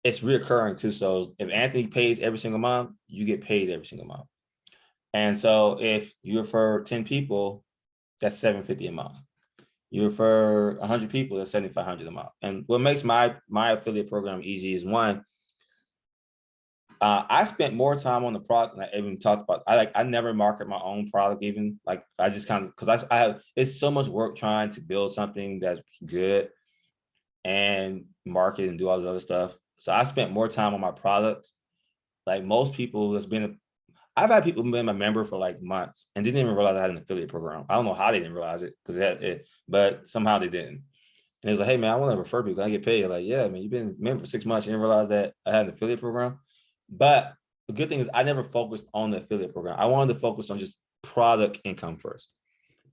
it's reoccurring too. So if Anthony pays every single month, you get paid every single month. And so if you refer 10 people, that's $750 a month. You refer 100 people, that's $7,500 a month. And what makes my affiliate program easy is, one, I spent more time on the product than I even talked about. I never market my own product, even like I just kind of, because I have, it's so much work trying to build something that's good and market and do all this other stuff. So I spent more time on my products. Like most people, I've had people been a member for like months and didn't even realize I had an affiliate program. I don't know how they didn't realize it, but somehow they didn't. And it was like, hey man, I want to refer people. I get paid. Like, yeah, man, you've been a member for 6 months. You didn't realize that I had an affiliate program. But the good thing is I never focused on the affiliate program. I wanted to focus on just product income first.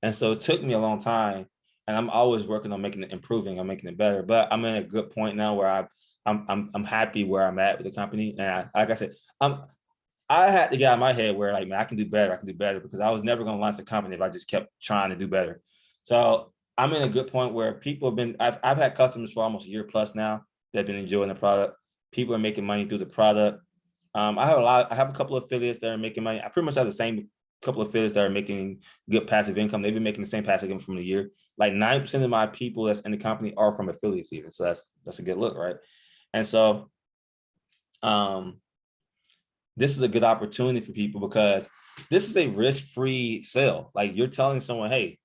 And so it took me a long time, and I'm always working on improving. I'm making it better. But I'm in a good point now where I'm happy where I'm at with the company. And like I said, I had to get out of my head where like, man, I can do better, because I was never going to launch the company if I just kept trying to do better. So I'm in a good point where people have been, I've had customers for almost a year plus now that have been enjoying the product. People are making money through the product. I have a couple of affiliates that are making money. I pretty much have the same couple of affiliates that are making good passive income. They've been making the same passive income from the year. Like 9% of my people that's in the company are from affiliates even. So that's a good look, right? And so this is a good opportunity for people because this is a risk-free sale. Like you're telling someone, hey,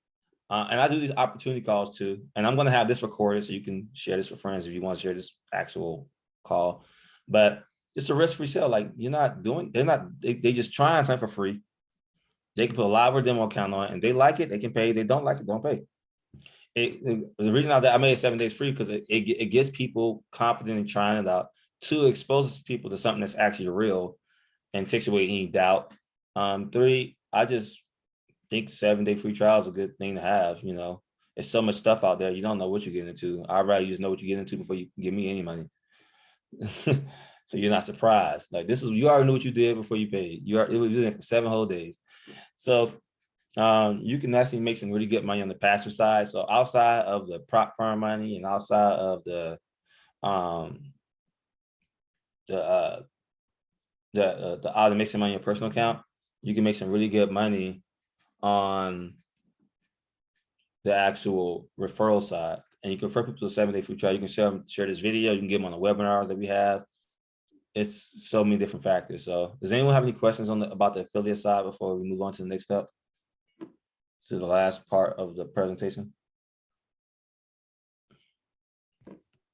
and I do these opportunity calls too, and I'm going to have this recorded so you can share this with friends if you want to share this actual call. But it's a risk-free sale. Like they just try something for free. They can put a live demo account on it, and they like it, they can pay. They don't like it, don't pay. The reason I made it 7 days free because it gets people confident in trying it out. 2, exposes people to something that's actually real and takes away any doubt. 3, I just think 7-day free trial is a good thing to have. You know, there's so much stuff out there. You don't know what you're getting into. I'd rather you just know what you're getting into before you give me any money. So you're not surprised. Like you already knew what you did before you paid. It was in for 7 whole days. So You can actually make some really good money on the passive side. So outside of the prop firm money and outside of the the uh the automation money in your personal account, you can make some really good money on the actual referral side. And you can refer people to a 7-day free trial. You can share this video. You can get them on the webinars that we have. It's so many different factors. So does anyone have any questions on about the affiliate side before we move on to the next step? To the last part of the presentation.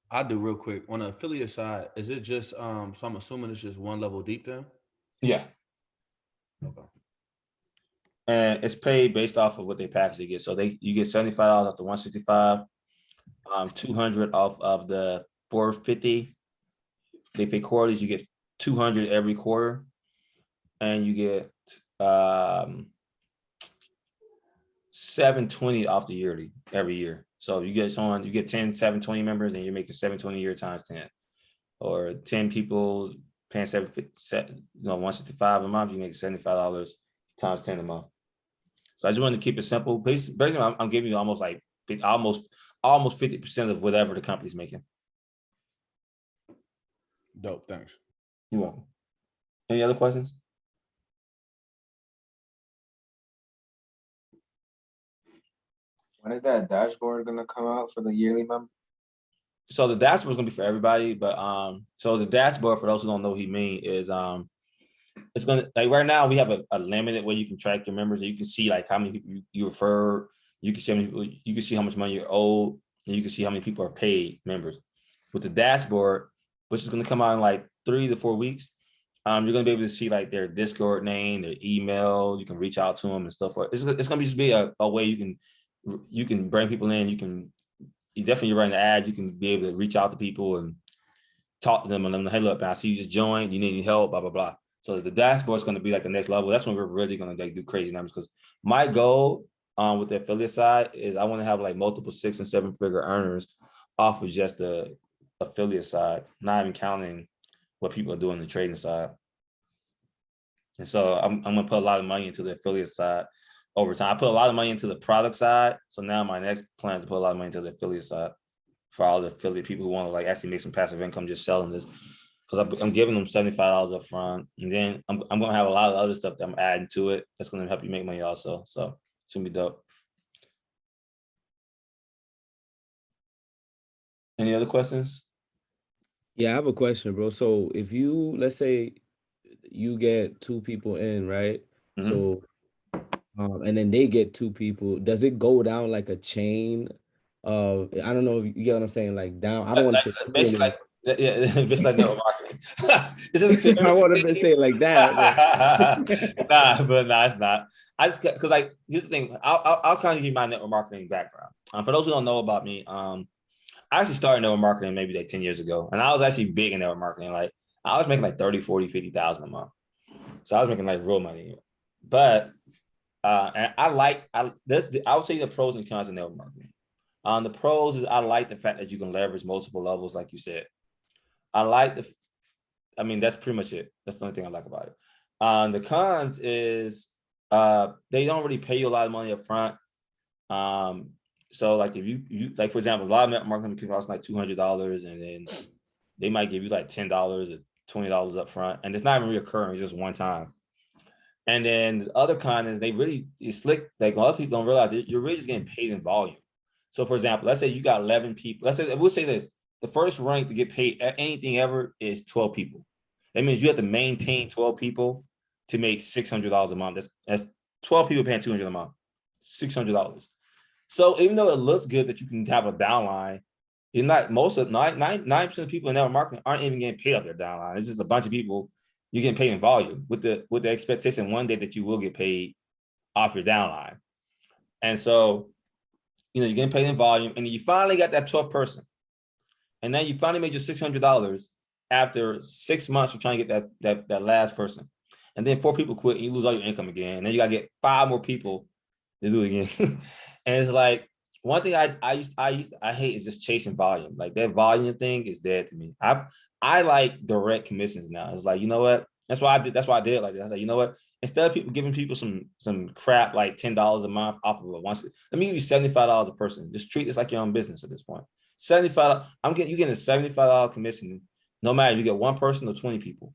I do real quick on the affiliate side. Is it just so I'm assuming it's just one level deep then? Yeah. Okay. And it's paid based off of what they package they get. So you get $75 off the 165, 200 off of the 450. They pay quarters, you get 200 every quarter, and you get 720 off the yearly every year. So you get 10 720 members and you're making 720 a year times 10, or 10 people paying 165 a month, you make $75 times 10 a month. So I just wanted to keep it simple. Basically, I'm giving you almost 50% of whatever the company's making. Dope, thanks. You're welcome. Any other questions? When is that dashboard gonna come out for the yearly member? So the dashboard is gonna be for everybody, but so the dashboard, for those who don't know what he mean, is it's gonna, like, right now we have a limited where you can track your members and you can see like how many people you refer, you can see how many people, you can see how much money you're owed, and you can see how many people are paid members. With the dashboard, which is gonna come out in like 3 to 4 weeks, you're gonna be able to see like their Discord name, their email, you can reach out to them and stuff. It's gonna just be a way you can bring people in. You definitely running ads, you can be able to reach out to people and talk to them and let them, hey, look, I see you just joined, you need any help, blah, blah, blah. So the dashboard is going to be like the next level. That's when we're really going to like do crazy numbers, because my goal with the affiliate side is I want to have like multiple 6 and 7 figure earners off of just the affiliate side, not even counting what people are doing on the trading side. And so I'm going to put a lot of money into the affiliate side over time. I put a lot of money into the product side. So now my next plan is to put a lot of money into the affiliate side for all the affiliate people who want to like actually make some passive income just selling this. Because I'm giving them $75 up front, and then I'm going to have a lot of other stuff that I'm adding to it that's going to help you make money also. So it's going to be dope. Any other questions? Yeah, I have a question, bro. So if you, let's say you get 2 people in, right? Mhm. So, and then they get 2 people, does it go down like a chain of, I don't know if you get what I'm saying, like down, I don't want to say basically, it's like network marketing. It's in the I want to say it like that, but nah, it's not. I just, because like, here's the thing. I'll kind of give you my network marketing background. For those who don't know about me, I actually started network marketing maybe like 10 years ago, and I was actually big in network marketing. Like I was making like 30, 40, 50,000 a month. So I was making like real money. But and I would tell you the pros and cons of network marketing. The pros is I like the fact that you can leverage multiple levels, like you said. That's pretty much it. That's the only thing I like about it. The cons is they don't really pay you a lot of money up front. So like if you like, for example, a lot of network marketing can cost like $200, and then they might give you like $10 or $20 up front, and it's not even reoccurring, it's just one time. And then the other con is it's slick. Like a lot of people don't realize that you're really just getting paid in volume. So for example, let's say you got 11 people. We'll say this: the first rank to get paid anything ever is 12 people. That means you have to maintain 12 people to make $600 a month. That's 12 people paying $200 a month, $600. So even though it looks good that you can have a downline, you're not, most of 9% of people in network marketing aren't even getting paid off their downline. It's just a bunch of people you're getting paid in volume with the expectation one day that you will get paid off your downline. And so, you're getting paid in volume, and you finally got that 12th person. And then you finally made your $600 after 6 months of trying to get that last person. And then 4 people quit, and you lose all your income again. And then you got to get 5 more people to do it again. And it's like, one thing I hate is just chasing volume. Like that volume thing is dead to me. I like direct commissions now. It's like, you know what? That's why I did it like that. I was like, you know what? instead of people giving people some crap like $10 a month off of it once, let me give you $75 a person. Just treat this like your own business at this point. 75. You getting a $75 commission, no matter if you get one person or 20 people,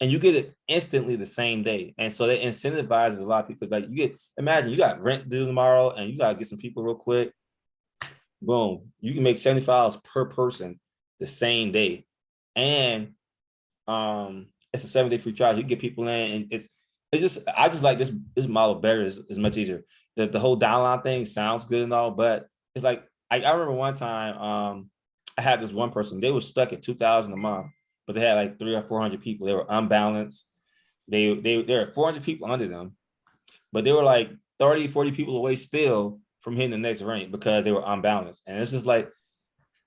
and you get it instantly the same day. And so that incentivizes a lot of people. Like imagine you got rent due tomorrow, and you gotta get some people real quick. Boom, you can make $75 per person the same day, and it's a 7-day free trial. You can get people in, and it's just I just like this model better. Is much easier. The whole downline thing sounds good and all, but it's like I remember one time I had this one person. They were stuck at 2,000 a month, but they had like 300 or 400 people. They were unbalanced. There were 400 people under them, but they were like 30, 40 people away still from hitting the next rank because they were unbalanced. And it's just like,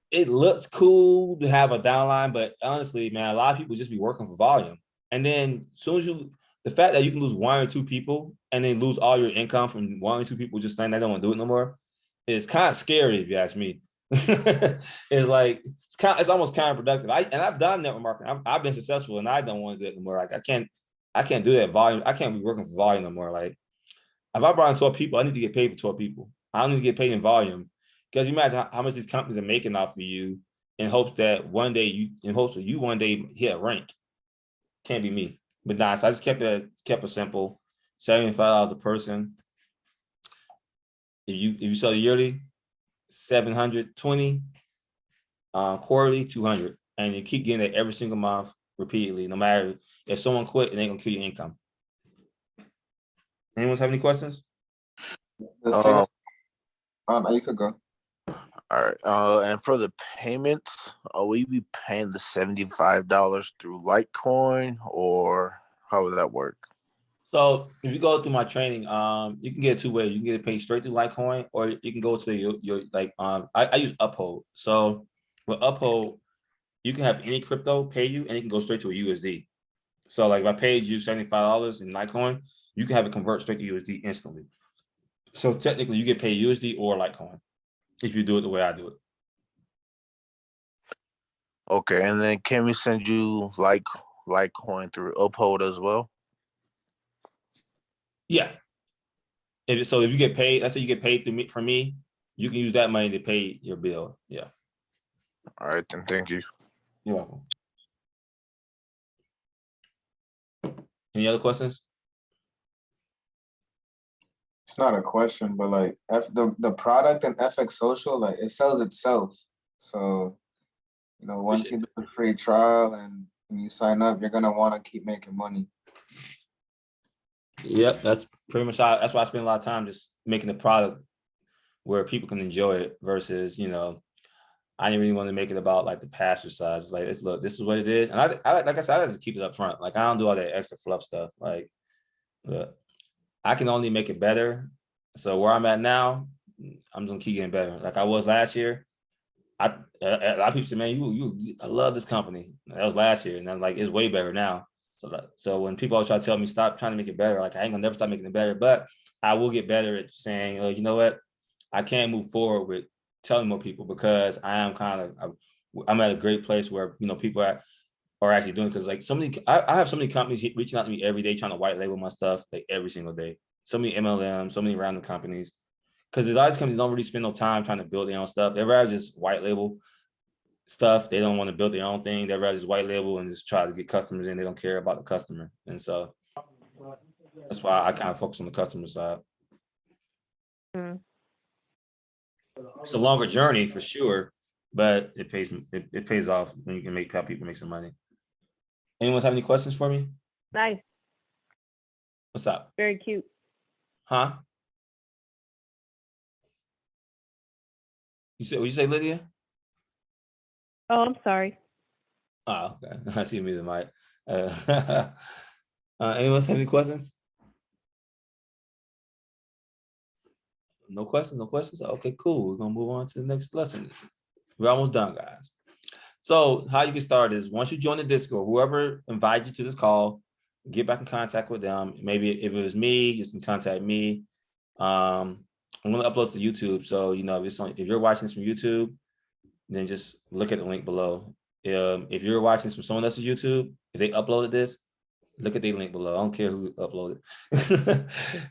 it looks cool to have a downline, but honestly, man, a lot of people just be working for volume. And then as soon as the fact that you can lose 1 or 2 people and then lose all your income from 1 or 2 people just saying they don't want to do it no more, is kind of scary if you ask me. It's like it's almost counterproductive. I've done network marketing. I've been successful, and I don't want to do it anymore. Like I can't do that volume. I can't be working for volume no more. Like if I brought in 12 people, I need to get paid for 12 people. I don't need to get paid in volume, because you imagine how much these companies are making off of you in hopes that one day you one day hit a rank. Can't be me. But nice. I just kept it simple. $75 a person. If you sell yearly, 720, quarterly, 200, and you keep getting it every single month repeatedly. No matter if someone quit, it ain't gonna kill your income. Anyone have any questions? The thing, you could go. All right. And for the payments, will we be paying the $75 through Litecoin, or how would that work? So if you go through my training, you can get it 2 ways. You can get it paid straight through Litecoin, or you can go to your like I use Uphold. So with Uphold, you can have any crypto pay you, and it can go straight to a USD. So like if I paid you $75 in Litecoin, you can have it convert straight to USD instantly. So technically, you get paid USD or Litecoin if you do it the way I do it. Okay, and then can we send you Litecoin through Uphold as well? Yeah. If you get paid, let's say you get paid from me, you can use that money to pay your bill. Yeah. All right, then. Thank you. You're welcome. Any other questions? It's not a question, but like the product and FX Social, like it sells itself. So, once you do the free trial and you sign up, you're gonna want to keep making money. Yep, that's pretty much that's why I spend a lot of time just making the product where people can enjoy it versus, I didn't really want to make it about like the passive side. It's like, look, this is what it is. And I like I said, I just keep it up front. Like I don't do all that extra fluff stuff. Like, look, I can only make it better. So where I'm at now, I'm gonna keep getting better. Like I was last year. A lot of people say, man, I love this company. That was last year, and I'm like, it's way better now. So when people always try to tell me stop trying to make it better, like I ain't gonna never stop making it better, but I will get better at saying, you know what, I can't move forward with telling more people, because I'm at a great place where people are actually doing it. Because like I have so many companies reaching out to me every day trying to white label my stuff, like every single day. So many MLMs, so many random companies. Because a lot of these companies don't really spend no time trying to build their own stuff. They'd rather just white label stuff. They don't want to build their own thing. They'd rather just white label and just try to get customers in. They don't care about the customer. And so that's why I kind of focus on the customer side. Mm. It's a longer journey for sure, but it pays off when you can help people make some money. Anyone have any questions for me? Nice. What's up? Very cute. Huh? What you say, Lydia? Oh, I'm sorry. Oh, okay. I see me the mic. Anyone have any questions? No questions? Okay, cool. We're gonna move on to the next lesson. We're almost done, guys. So how you get started is once you join the Discord, whoever invited you to this call, get back in contact with them. Maybe if it was me, you can contact me. I'm gonna upload to YouTube. So if you're watching this from YouTube, then just look at the link below. If you're watching this from someone else's YouTube, if they uploaded this, Look at the link below. I don't care who uploaded.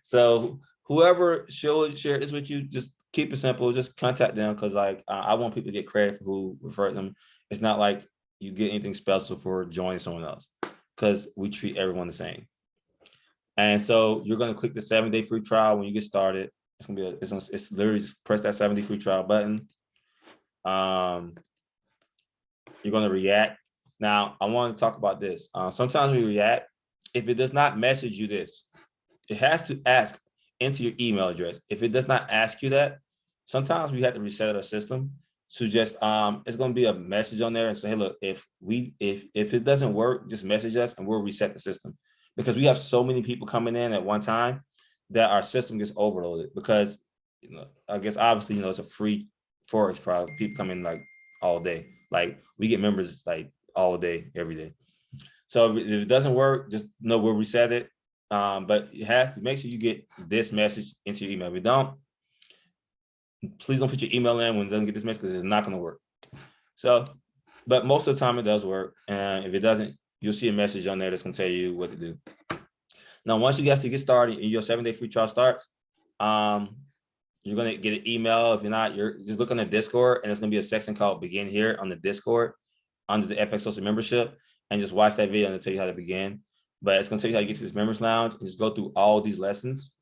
So whoever share this with you, just keep it simple. Just contact them because like I want people to get credit for who referred them. It's not like you get anything special for joining someone else because we treat everyone the same. And so you're going to click the 7-day free trial when you get started. It's gonna be it's literally just press that 7-day free trial button. You're going to react. Now I want to talk about this. Sometimes we react. If it does not message you this, it has to ask into your email address. If it does not ask you that, sometimes we have to reset our system. So just it's going to be a message on there and say, hey, look, if it doesn't work, just message us and we'll reset the system. Because we have so many people coming in at one time that our system gets overloaded because, you know, I guess obviously, you know, it's a free Forex product. People come in like all day. Like we get members like all day, every day. So if it doesn't work, just know we'll reset it. But you have to make sure you get this message into your email. If you don't, please don't put your email in when it doesn't get this message because it's not going to work. So, but most of the time it does work. And if it doesn't, you'll see a message on there that's going to tell you what to do. Now, once you guys get started and your 7-day free trial starts, you're going to get an email. If you're not, you're just look on the Discord and there's going to be a section called Begin Here on the Discord under the FX Social membership, and just watch that video and it'll tell you how to begin. But it's going to tell you how to get to this members lounge and just go through all these lessons.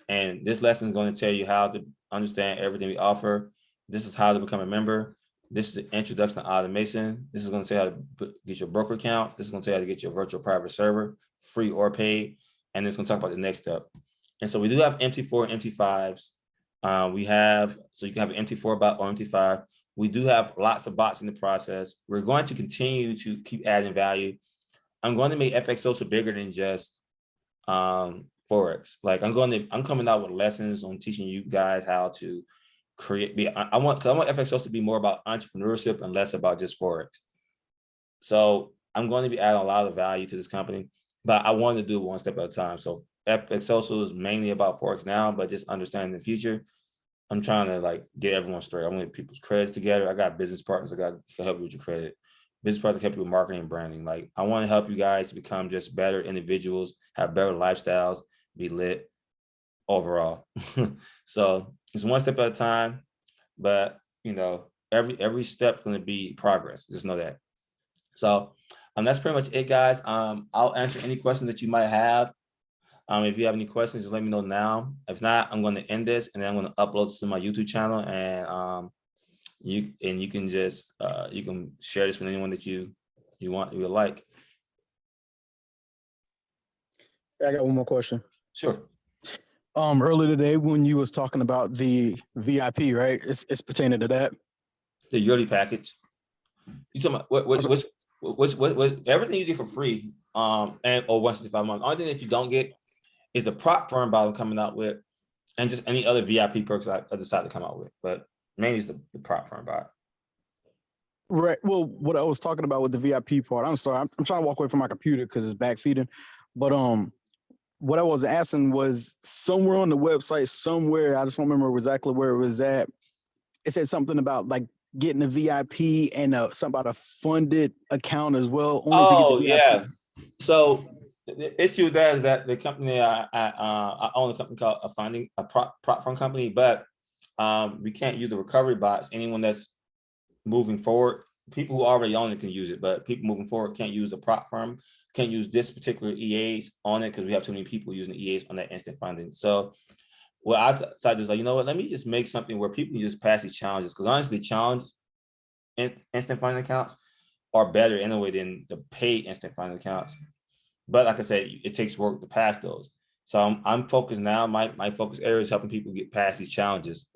And this lesson is going to tell you how to understand everything we offer. This is how to become a member. This is the introduction to automation. This is going to tell you how to get your broker account. This is going to tell you how to get your virtual private server, free or paid. And it's going to talk about the next step. And so we do have MT4 and MT5s. So you can have an MT4 bot or MT5. We do have lots of bots in the process. We're going to continue to keep adding value. I'm going to make FX Social bigger than just Forex. Like I'm coming out with lessons on teaching you guys how to create. I want FX Social to be more about entrepreneurship and less about just Forex. So I'm going to be adding a lot of value to this company, but I want to do it one step at a time. So FX Social is mainly about Forex now, but just understanding the future. I'm trying to like get everyone straight. I want to get people's credits together. I got business partners that can help you with your credit. Business partners can help you with marketing and branding. Like I want to help you guys become just better individuals, have better lifestyles, be lit overall. So it's one step at a time, but you know, every step's going to be progress. Just know that. So that's pretty much it, guys. I'll answer any questions that you might have. If you have any questions, just let me know now. If not, I'm going to end this and then I'm going to upload this to my YouTube channel, and you can just you can share this with anyone that you would like. I got one more question. Sure. Earlier today when you was talking about the VIP, right? It's pertaining to that. The yearly package. You talking about what everything you get for free, and or 165 a month. Only thing that you don't get is the prop firm bottle coming out with, and just any other VIP perks I decide to come out with. But mainly is the prop firm bottle. Right. Well, what I was talking about with the VIP part, I'm sorry, I'm trying to walk away from my computer because it's back feeding. But what I was asking was somewhere on the website, somewhere, I just don't remember exactly where it was at. It said something about like getting a VIP and something about a funded account as well. Oh yeah. So the issue with that is that the company I own a company called a prop firm company, but we can't use the recovery bots. Anyone that's moving forward, people who already own it can use it, but people moving forward can't use the prop firm, can't use this particular EAs on it because we have too many people using the EAs on that instant funding. So what I decided is like, you know what, let me just make something where people can just pass these challenges, because honestly, challenge instant funding accounts are better anyway than the paid instant funding accounts. But like I said, it takes work to pass those. So I'm focused now. My focus area is helping people get past these challenges.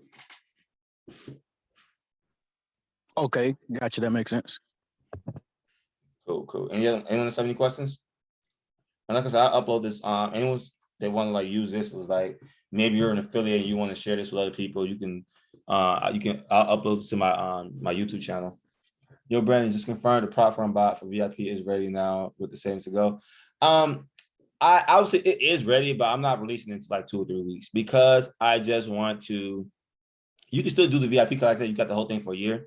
Okay, gotcha. That makes sense. Cool. Anyone else have any questions? And like I said, I upload this. Anyone that want to like use this is like, maybe you're an affiliate and you want to share this with other people. You can I'll upload it to my YouTube channel. Yo, Brandon, just confirmed the prop firm bot for VIP is ready now with the settings to go. I would say it is ready, but I'm not releasing it until like 2 or 3 weeks because I just want to. You can still do the VIP because like I said, you got the whole thing for a year,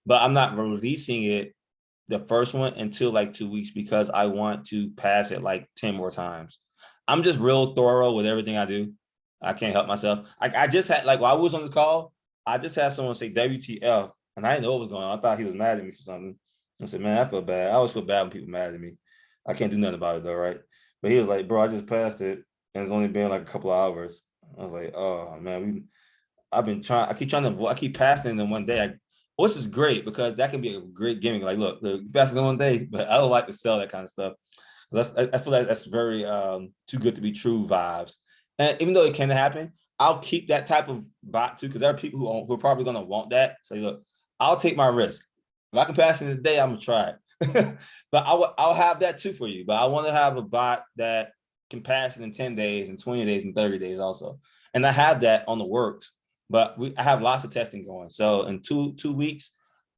but I'm not releasing it the first one until like 2 weeks because I want to pass it like 10 more times. I'm just real thorough with everything I do. I can't help myself. I just had, like, while I was on this call, I just had someone say WTF, and I didn't know what was going on. I thought he was mad at me for something. I said, man, I feel bad. I always feel bad when people mad at me. I can't do nothing about it though, right? But he was like, bro, I just passed it, and it's only been like a couple of hours. I was like, oh man, I keep trying to avoid, I keep passing it in one day. Which is great because that can be a great gimmick. Like, look, passing in one day, but I don't like to sell that kind of stuff. I feel like that's very too good to be true vibes. And even though it can happen, I'll keep that type of bot too, because there are people who are probably going to want that. So look, I'll take my risk. If I can pass in the day, I'm gonna try it. But I'll have that too for you. But I want to have a bot that can pass it in 10 days and 20 days and 30 days also. And I have that on the works, but I have lots of testing going. So in 2 weeks,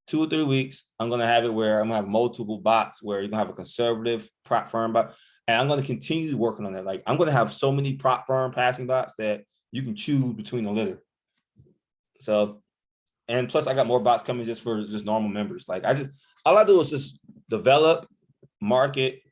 2 or 3 weeks, I'm gonna have it where I'm gonna have multiple bots where you're gonna have a conservative prop firm bot. And I'm gonna continue working on that. Like, I'm gonna have so many prop firm passing bots that you can choose between the litter. So, and plus I got more bots coming just for just normal members. Like, all I do is just develop, market,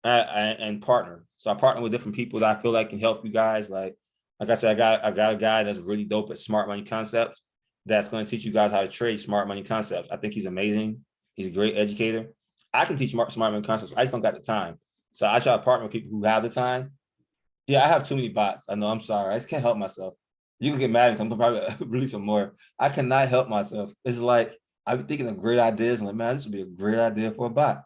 and partner. So I partner with different people that I feel like can help you guys. Like I said, I got a guy that's really dope at smart money concepts that's going to teach you guys how to trade smart money concepts. I think he's amazing. He's a great educator. I can teach smart money concepts. I just don't got the time. So I try to partner with people who have the time. Yeah, I have too many bots. I know, I'm sorry. I just can't help myself. You can get mad and I'm probably release some more. I cannot help myself. It's like, I've been thinking of great ideas. I'm like, man, this would be a great idea for a bot.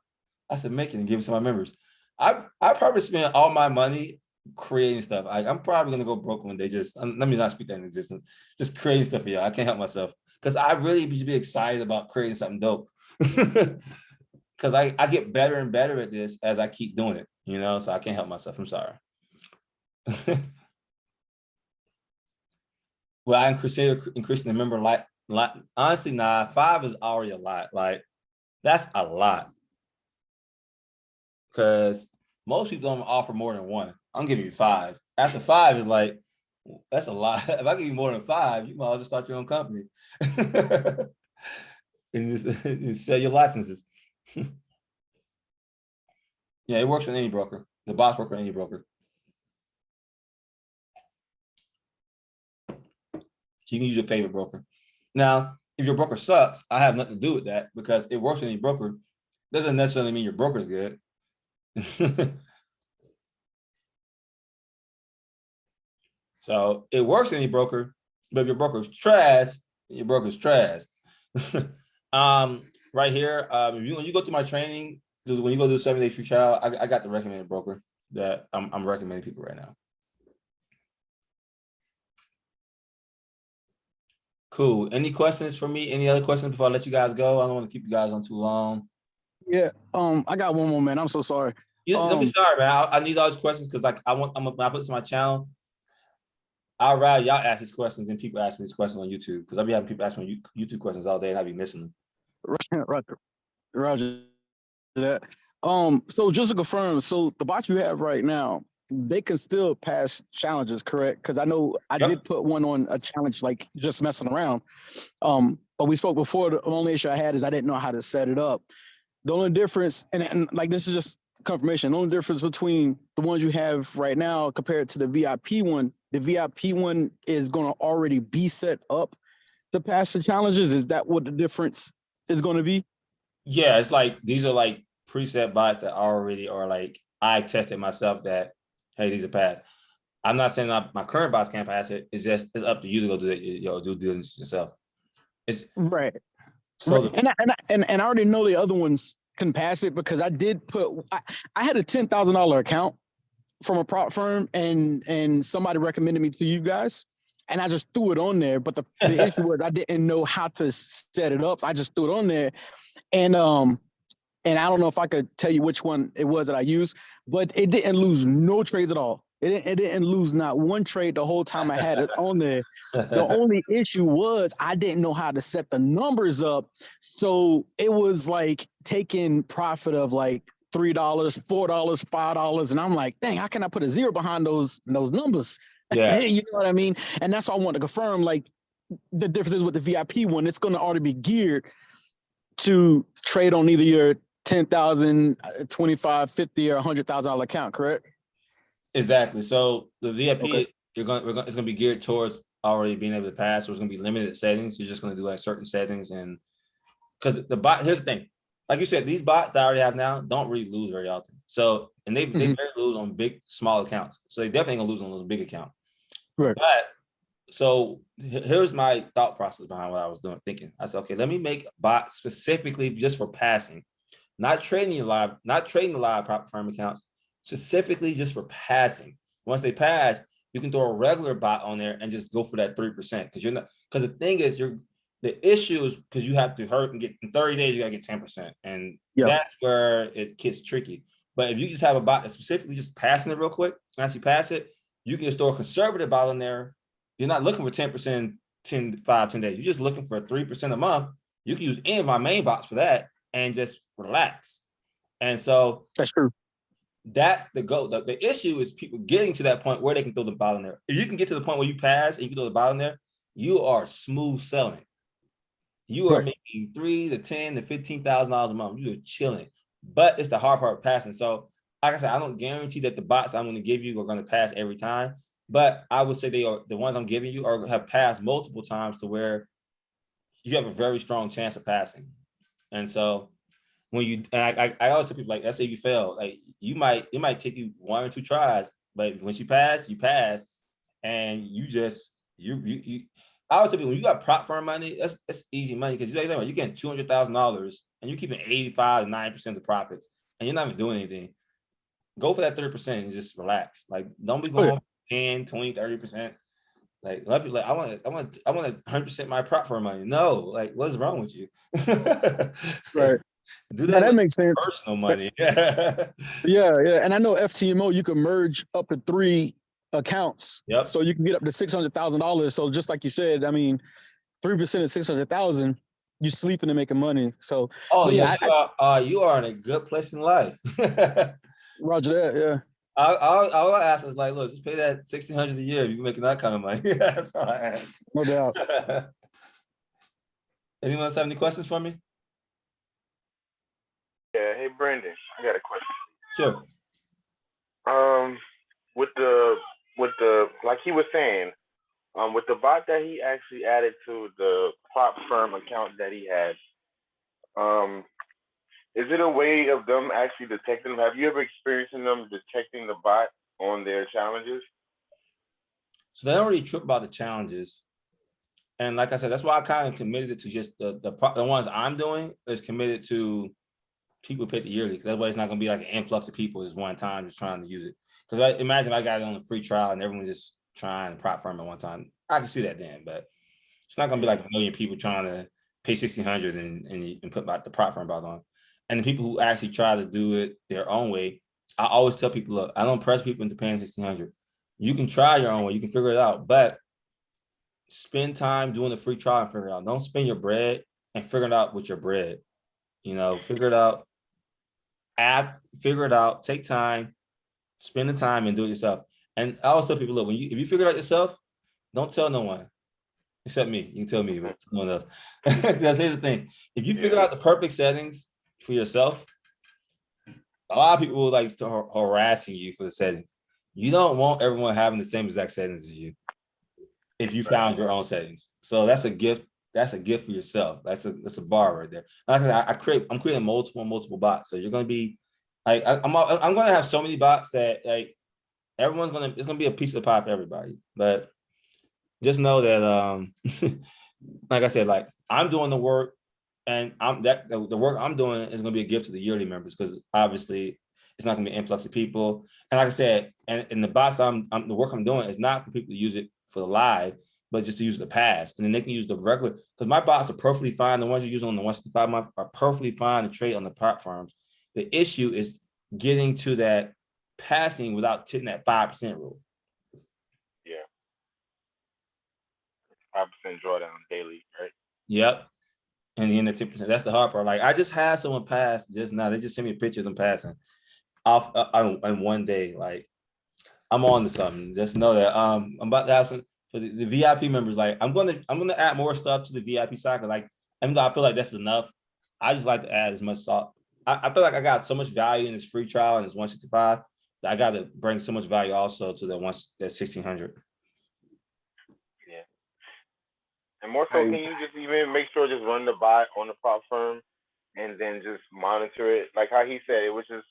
I said, make it and give it to my members. I probably spend all my money creating stuff. I'm probably gonna go broke one day. Just let me not speak that in existence. Just creating stuff for y'all. I can't help myself because I really be excited about creating something dope. Because I get better and better at this as I keep doing it. You know, so I can't help myself. I'm sorry. Well, I consider increasing the member lot. Honestly, nah. 5 is already a lot. Like, that's a lot. Because most people don't offer more than 1. I'm giving you 5. After 5 is like, that's a lot. If I give you more than 5, you might as well just start your own company and just sell your licenses. Yeah, it works with any broker. The bots work with any broker. So you can use your favorite broker. Now, if your broker sucks, I have nothing to do with that because it works with any broker. Doesn't necessarily mean your broker's good. So it works in any broker, but if your broker's trash, your broker's trash. Right here, when you go through my training, when you go do 7-day free trial, I got the recommended broker that I'm recommending people right now. Cool. Any questions for me? Any other questions before I let you guys go? I don't want to keep you guys on too long. Yeah. I got one more, man. I'm so sorry. Don't be sorry, man. I need all these questions because, like, when I put this on my channel, I'd rather y'all ask these questions than people ask me these questions on YouTube because I'll be having people ask me YouTube questions all day and I'll be missing them. Roger that. So just to confirm, so the bots you have right now, they can still pass challenges, correct? Because I know I did put one on a challenge, like just messing around. But we spoke before. The only issue I had is I didn't know how to set it up. The only difference, and like this is just confirmation, the only difference between the ones you have right now compared to the VIP one, the VIP one is going to already be set up to pass the challenges. Is that what the difference is going to be? Yeah, it's like these are like preset bots that already are like I tested myself that, hey, these are passed. I'm not saying my current bots can't pass it. It's just it's up to you to go do it, your due diligence yourself. It's right. So right. And I already know the other ones can pass it because I did put I had a $10,000 account from a prop firm and somebody recommended me to you guys and I just threw it on there. But the issue was I didn't know how to set it up. I just threw it on there. And I don't know if I could tell you which one it was that I used, but it didn't lose no trades at all. It didn't lose not one trade the whole time I had it on there. The only issue was I didn't know how to set the numbers up. So it was like taking profit of like $3, $4, $5. And I'm like, dang, how can I put a 0 behind those numbers? Yeah. You know what I mean? And that's why I want to confirm, like, the difference is with the VIP one, it's going to already be geared to trade on either your 10,000, 25, 50, or $100,000 account, correct? Exactly. So the VIP, Okay. it's gonna be geared towards already being able to pass. So it's gonna be limited settings. You're just gonna do like certain settings, and because the bot, here's the thing, like you said, these bots that I already have now don't really lose very often. So and they barely lose on big small accounts. So they definitely gonna lose on those big accounts. Right. But so here's my thought process behind what I was thinking. I said, okay, let me make bots specifically just for passing, not trading the live prop firm accounts, specifically just for passing. Once they pass, you can throw a regular bot on there and just go for that 3%. Because you're not, because the thing is, the issue is because you have to hurt and get in 30 days, you gotta get 10%. And that's where it gets tricky. But if you just have a bot that's specifically just passing it real quick, once you pass it, you can just throw a conservative bot in there. You're not looking for 10%, 10 days. You're just looking for 3% a month. You can use any of my main bots for that and just relax. And so that's true. That's the goal. The issue is people getting to that point where they can throw the ball in there. If you can get to the point where you pass and you can throw the ball in there, you are smooth selling. You are making $3,000 to $10,000 to $15,000 a month. You are chilling. But it's the hard part of passing. So, like I said, I don't guarantee that the bots I'm going to give you are going to pass every time. But I would say they are the ones I'm giving you have passed multiple times to where you have a very strong chance of passing. And so when you, and I always tell people, like, let's say you fail, like it might take you 1 or 2 tries, but once you pass, and I always tell people, when you got prop firm money, that's easy money, because you're getting $200,000 and you're keeping 85 to 90% of the profits, and you're not even doing anything. Go for that 30% and just relax. Like, don't be going 10, 20, 30%. Like, a lot of people like, I want 100% my prop firm money. No, like, what's wrong with you? Right. Do that, that makes sense. Personal money. Yeah. And I know FTMO, you can merge up to 3 accounts. Yep. So you can get up to $600,000. So just like you said, I mean, 3% of 600,000, you're sleeping and making money. So, you are in a good place in life. Roger that. Yeah. All I ask is, like, look, just pay that $1,600 a year. You can make that kind of money. That's all I ask. No doubt. Anyone else have any questions for me? Yeah. Hey, Brandon, I got a question. Sure. With the like he was saying, with the bot that he actually added to the prop firm account that he had, is it a way of them actually detecting them? Have you ever experienced them detecting the bot on their challenges? So they don't really trip about the challenges. And like I said, that's why I kind of committed it to just the ones I'm doing is committed to people pay the yearly, because that way it's not going to be like an influx of people just one time just trying to use it. Because imagine I got it on a free trial and everyone's just trying to prop firm at one time. I can see that then, but it's not going to be like a million people trying to pay $1,600 and put the prop firm bot on. And the people who actually try to do it their own way, I always tell people, look, I don't press people into paying $1,600. You can try your own way, you can figure it out, but spend time doing the free trial and figure it out. Don't spend your bread and figure it out with your bread. Figure it out. Figure it out. Take time, spend the time, and do it yourself. And I always tell people, look, if you figure it out yourself, don't tell no one except me. You can tell me, but no one else. Because here's the thing: if you figure out the perfect settings for yourself, a lot of people will like start harassing you for the settings. You don't want everyone having the same exact settings as you. If you found your own settings, so that's a gift. That's a gift for yourself. That's a bar right there. Like I'm creating multiple bots. So you're gonna be like, I'm gonna have so many bots that like it's gonna be a piece of the pie for everybody. But just know that like I said, like I'm doing the work, and the work I'm doing is gonna be a gift to the yearly members, because obviously it's not gonna be an influx of people. And like I said, and the bots the work I'm doing is not for people to use it for the live, but just to use the pass. And then they can use the regular, because my bots are perfectly fine. The ones you use on the 165 month are perfectly fine to trade on the prop firms. The issue is getting to that passing without hitting that 5% rule. Yeah. 5% drawdown daily, right? Yep. And then the 10%. That's the hard part. Like, I just had someone pass just now. They just sent me a picture of them passing off on one day. Like, I'm on to something. Just know that I'm about to have some for the VIP members. Like, I'm gonna add more stuff to the VIP side. Like, even though I feel like that's enough, I just like to add as much salt. I feel like I got so much value in this free trial and it's 165 that I got to bring so much value also to the 1600. Yeah. And more so, can you just even make sure just run the bot on the prop firm and then just monitor it? Like how he said, it was just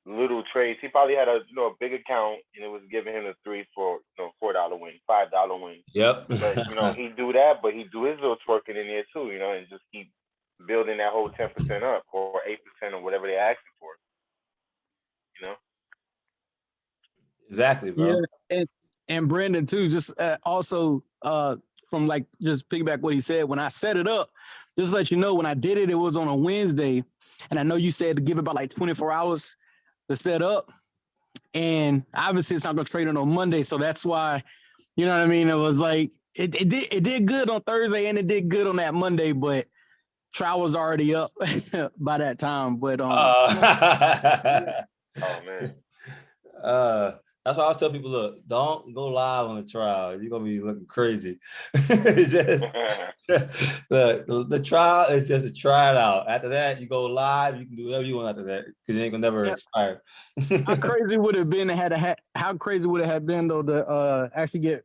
little trades. He probably had a big account and it was giving him a $3 for $4 win, $5 win. Yep. But he do that, but he do his little twerking in there too, and just keep building that whole 10% up or 8% or whatever they're asking for. Exactly, bro. Yeah, and Brandon too. Just also from like just piggyback what he said. When I set it up, just to let you know, when I did it, it was on a Wednesday, and I know you said to give it about like 24 hours to set up, and obviously it's not gonna trade on Monday, so that's why, you know what I mean. It was like it did good on Thursday and it did good on that Monday, but trial was already up by that time. But oh man. That's why I tell people, look, don't go live on the trial. You're gonna be looking crazy. It's just the trial is just to try it out. After that, you go live. You can do whatever you want after that because it ain't gonna never expire. How crazy would it have been to how crazy would it have been though to actually get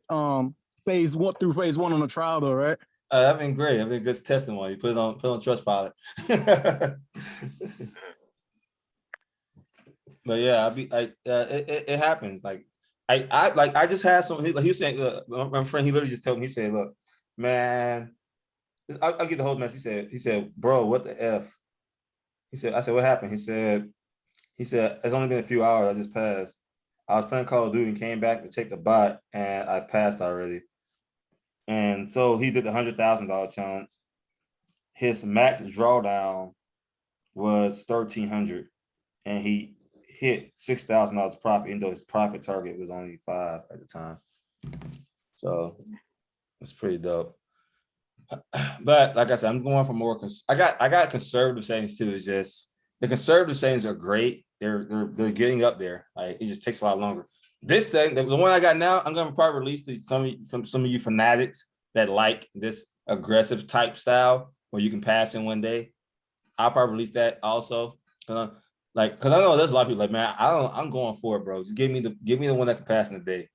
phase 1 through phase 1 on the trial though, right? That'd been great. That'd been good testimony. Put it on Trustpilot. But yeah, it happens. Like I just had some. He was saying, my friend, he literally just told me. He said, "Look, man, I'll get the whole mess." He said, "Bro, what the f?" He said, "I said, what happened?" He said, "It's only been a few hours. I just passed. I was playing Call of Duty and came back to check the bot, and I passed already." And so he did the $100,000 challenge. His max drawdown was 1,300, and he hit $6,000 profit, even though his profit target was only 5 at the time. So it's pretty dope. But like I said, I'm going for more. I got conservative savings too. It's just the conservative savings are great. They're getting up there. Like it just takes a lot longer. This segment, the one I got now, I'm gonna probably release to some of you fanatics that like this aggressive type style where you can pass in one day. I'll probably release that also. Because I know there's a lot of people like, man, I'm going for it, bro. Just give me the one that can pass in a day.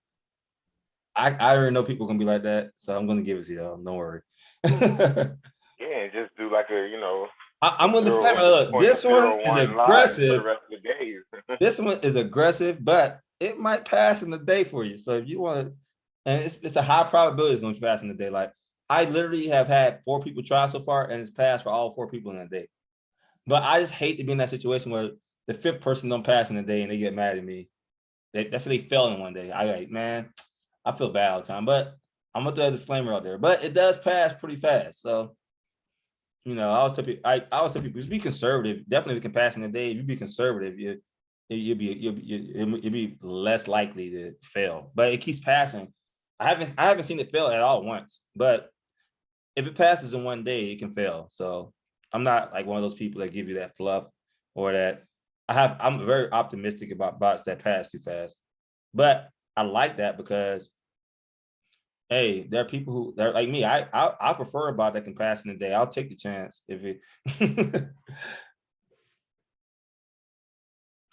I already know people are gonna be like that, so I'm gonna give it to y'all. Don't worry. Yeah, just do like a I'm gonna disclaimer. Look, this one is aggressive. For the rest of the days. This one is aggressive, but it might pass in the day for you. So if you want to, and it's a high probability it's going to pass in the day. Like I literally have had 4 people try so far, and it's passed for all 4 people in a day. But I just hate to be in that situation where the 5th person don't pass in the day and they get mad at me. That's how they fell in one day. Man, I feel bad all the time. But I'm gonna throw a disclaimer out there. But it does pass pretty fast. So I always tell people, just be conservative. Definitely, if you can pass in the day. If you be conservative, you'll be less likely to fail. But it keeps passing. I haven't seen it fail at all once. But if it passes in one day, it can fail. So I'm not like one of those people that give you that fluff or that I'm very optimistic about bots that pass too fast. But I like that because, hey, there are people who they're like me. I prefer a bot that can pass in the day. I'll take the chance if it.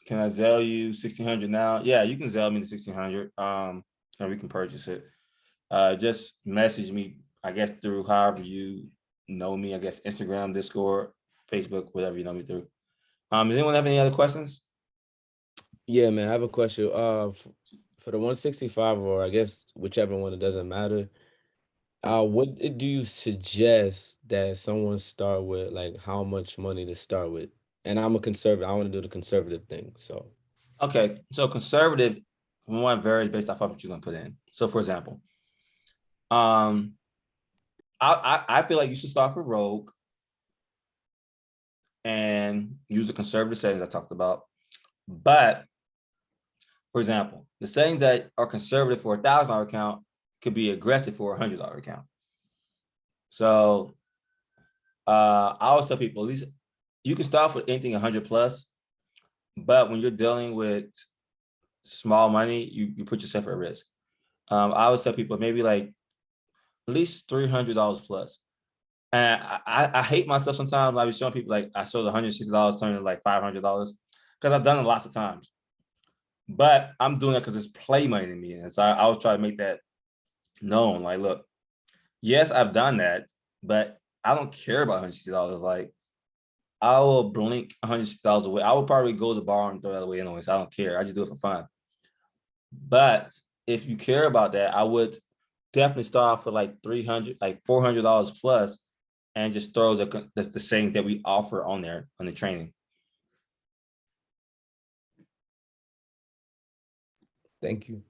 Can I sell you 1,600 now? Yeah, you can sell me the 1,600. And we can purchase it. Just message me, I guess, through however you know me. I guess Instagram, Discord, Facebook, whatever you know me through. Does anyone have any other questions? Yeah, man, I have a question. For the 165, or I guess whichever one, it doesn't matter. What do you suggest that someone start with? Like, how much money to start with? And I'm a conservative. I want to do the conservative thing. So, okay, so conservative one varies based off of what you're gonna put in. So, for example, I feel like you should start with Rogue and use the conservative settings I talked about. But for example, the settings that are conservative for $1,000 account could be aggressive for a $100 account. So I always tell people, at least you can start with anything 100 plus, but when you're dealing with small money, you put yourself at risk. I always tell people maybe like at least $300 plus. And I hate myself sometimes. I be showing people like I showed $160 turning to like $500 because I've done it lots of times. But I'm doing it because it's play money to me. And so I was trying to make that known. Like, look, yes, I've done that, but I don't care about $160. Like, I will blink $160 away. I will probably go to the bar and throw that away anyways. I don't care. I just do it for fun. But if you care about that, I would definitely start off with like $300, like $400 plus, and just throw the same that we offer on there on the training. Thank you.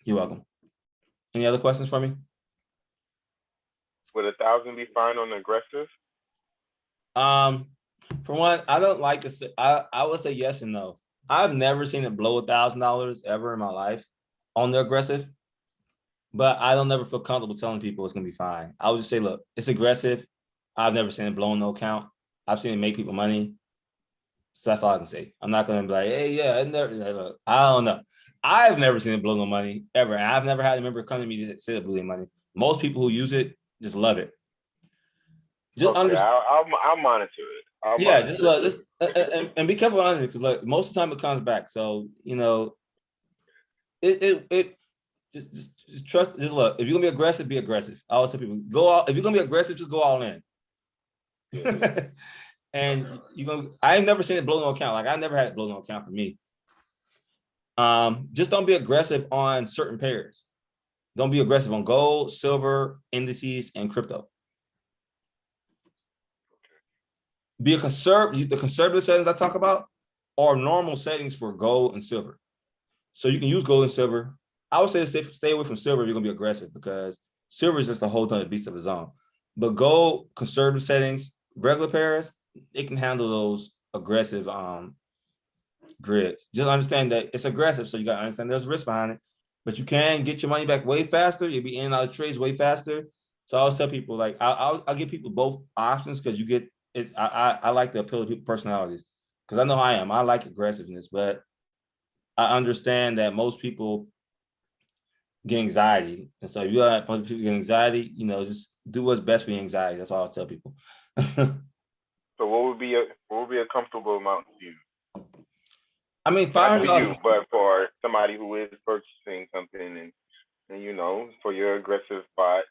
You're welcome. Any other questions for me? Would 1,000 be fine on aggressive? For one, I don't like to say, I would say yes and no. I've never seen it blow $1,000 ever in my life on the aggressive, but I don't never feel comfortable telling people it's gonna be fine. I would just say, look, it's aggressive. I've never seen it blow no account. I've seen it make people money. So that's all I can say. I'm not gonna be like, hey, yeah, I never, look, I don't know. I've never seen it blow no money ever. And I've never had a member come to me to say it blew their money. Most people who use it just love it. Just Okay, understand. I'll monitor it. Yeah, just look, just and be careful on it because like most of the time it comes back. So you know, it just trust. Just look, if you're gonna be aggressive, be aggressive. I always tell people go all. If you're gonna be aggressive, just go all in. And you're gonna. I ain't never seen it blow no account. Like I never had it blow no account for me. Just don't be aggressive on certain pairs. Don't be aggressive on gold, silver, indices, and crypto. Be a conservative. The conservative settings I talk about are normal settings for gold and silver. So you can use gold and silver. I would say stay away from silver if you're gonna be aggressive because silver is just a whole other beast of its own. But gold, conservative settings, regular pairs, it can handle those aggressive grids. Just understand that it's aggressive, so you gotta understand there's risk behind it. But you can get your money back way faster. You'll be in and out of trades way faster. So I always tell people like I'll give people both options because you get it. I like to appeal to people's personalities because I know I am. I like aggressiveness, but I understand that most people get anxiety. And so if you have people get anxiety, you know, just do what's best for your anxiety. That's all I tell people. So what would be a comfortable amount to you? I mean, Not for $500. you, but for somebody who is purchasing something and you know, for your aggressive spot,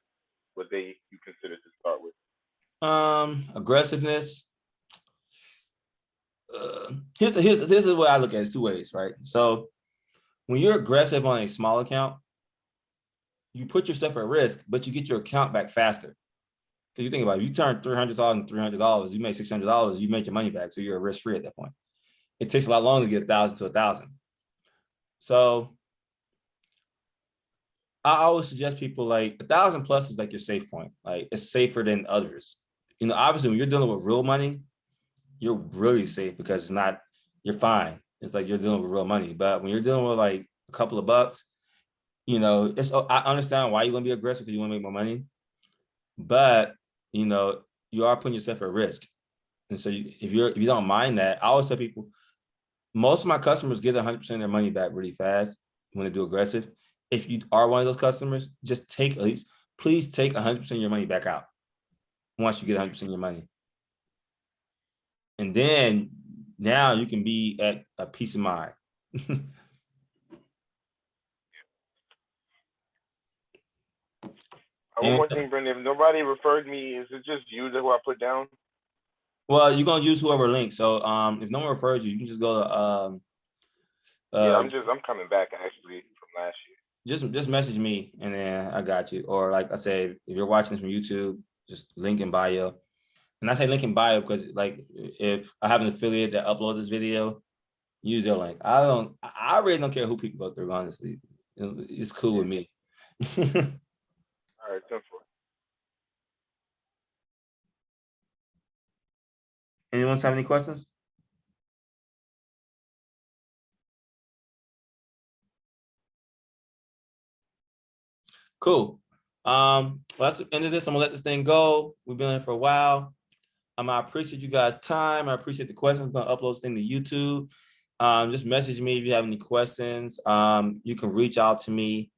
what you consider to start with? Aggressiveness. This is what I look at it 2 ways, right? So when you're aggressive on a small account, you put yourself at risk, but you get your account back faster. Because you think about it, you turn $300,000 $300, you made $600, you make your money back, so you're risk free at that point. It takes a lot longer to get 1,000 to 1,000. So I always suggest people like 1,000 plus is like your safe point. Like it's safer than others. You know, obviously when you're dealing with real money, you're really safe because it's not, you're fine. It's like you're dealing with real money. But when you're dealing with like a couple of bucks, you know, I understand why you want to be aggressive because you want to make more money. But you know, you are putting yourself at risk. And so if you don't mind that, I always tell people, most of my customers get 100% of their money back really fast when they do aggressive. If you are one of those customers, just please take 100% of your money back out once you get 100% of your money. And then now you can be at a peace of mind. One more thing, Brendan. If nobody referred me, is it just you that who I put down? Well, you're gonna use whoever link. So if no one refers you, you can just go to yeah, I'm coming back actually from last year. Just message me and then I got you. Or like I said, if you're watching this from YouTube, just link in bio. And I say link in bio because like if I have an affiliate that upload this video, use their link. I really don't care who people go through, honestly. It's cool with me. All right, 10-4. Anyone have any questions? Cool. Well, that's the end of this. I'm gonna let this thing go. We've been in for a while. I appreciate you guys' time. I appreciate the questions. I'm gonna upload this thing to YouTube. Just message me if you have any questions. You can reach out to me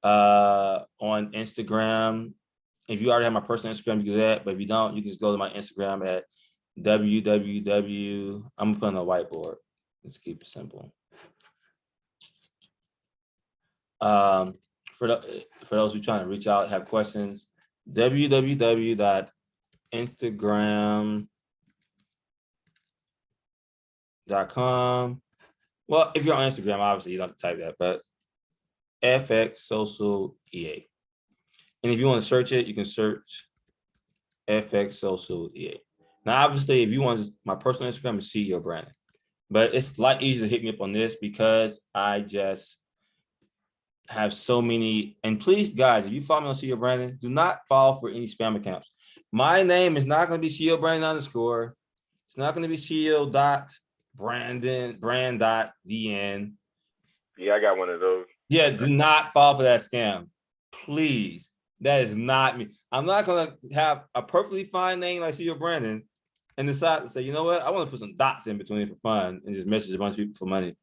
on Instagram if you already have my personal Instagram, you can do that. But if you don't, you can just go to my Instagram at www. I'm gonna put on a whiteboard. Let's keep it simple. For those who trying to reach out, have questions, www.instagram.com. Well, if you're on Instagram, obviously you don't have to type that, but FX Social EA. And if you want to search it, you can search FX Social EA. Now, obviously, if you want my personal Instagram is CEO Brandon, but it's a lot easier to hit me up on this because I just have so many. And please, guys, if you follow me on CEO Brandon, do not fall for any spam accounts. My name is not going to be CEO Brandon _. It's not going to be CEO.Brandon_brand.dn. Yeah, I got one of those. Yeah, do not fall for that scam. Please. That is not me. I'm not going to have a perfectly fine name like CEO Brandon and decide to say, you know what, I want to put some dots in between for fun and just message a bunch of people for money.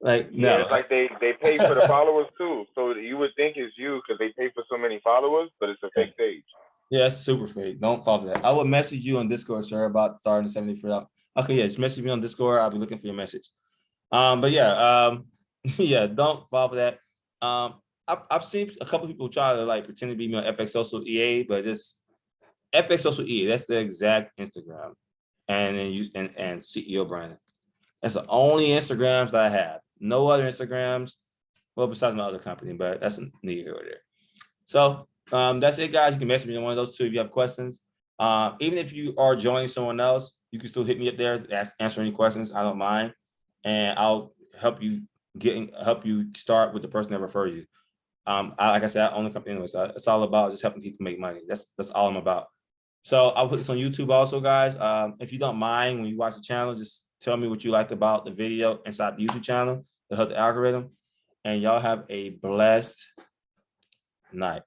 Like, no. Yeah, it's like they pay for the followers too. So you would think it's you because they pay for so many followers, but it's a fake page. Yeah, it's super fake. Don't fall for that. I will message you on Discord, sir, about starting the 73. Okay, yeah, just message me on Discord. I'll be looking for your message. But yeah, yeah, don't fall for that. I've seen a couple people try to like pretend to be me on FX Social EA, but it's FX Social EA. That's the exact Instagram, and then and CEO Brandon. That's the only Instagrams that I have. No other Instagrams. Well, besides my other company, but that's neither here or there. So that's it, guys. You can message me on one of those two if you have questions. Even if you are joining someone else, you can still hit me up there, answer any questions. I don't mind, and I'll help you start with the person that refer you. Like I said, I own the company anyway, so it's all about just helping people make money. That's all I'm about. So I'll put this on YouTube also, guys. If you don't mind, when you watch the channel, just tell me what you liked about the video inside the YouTube channel to help the algorithm. And y'all have a blessed night.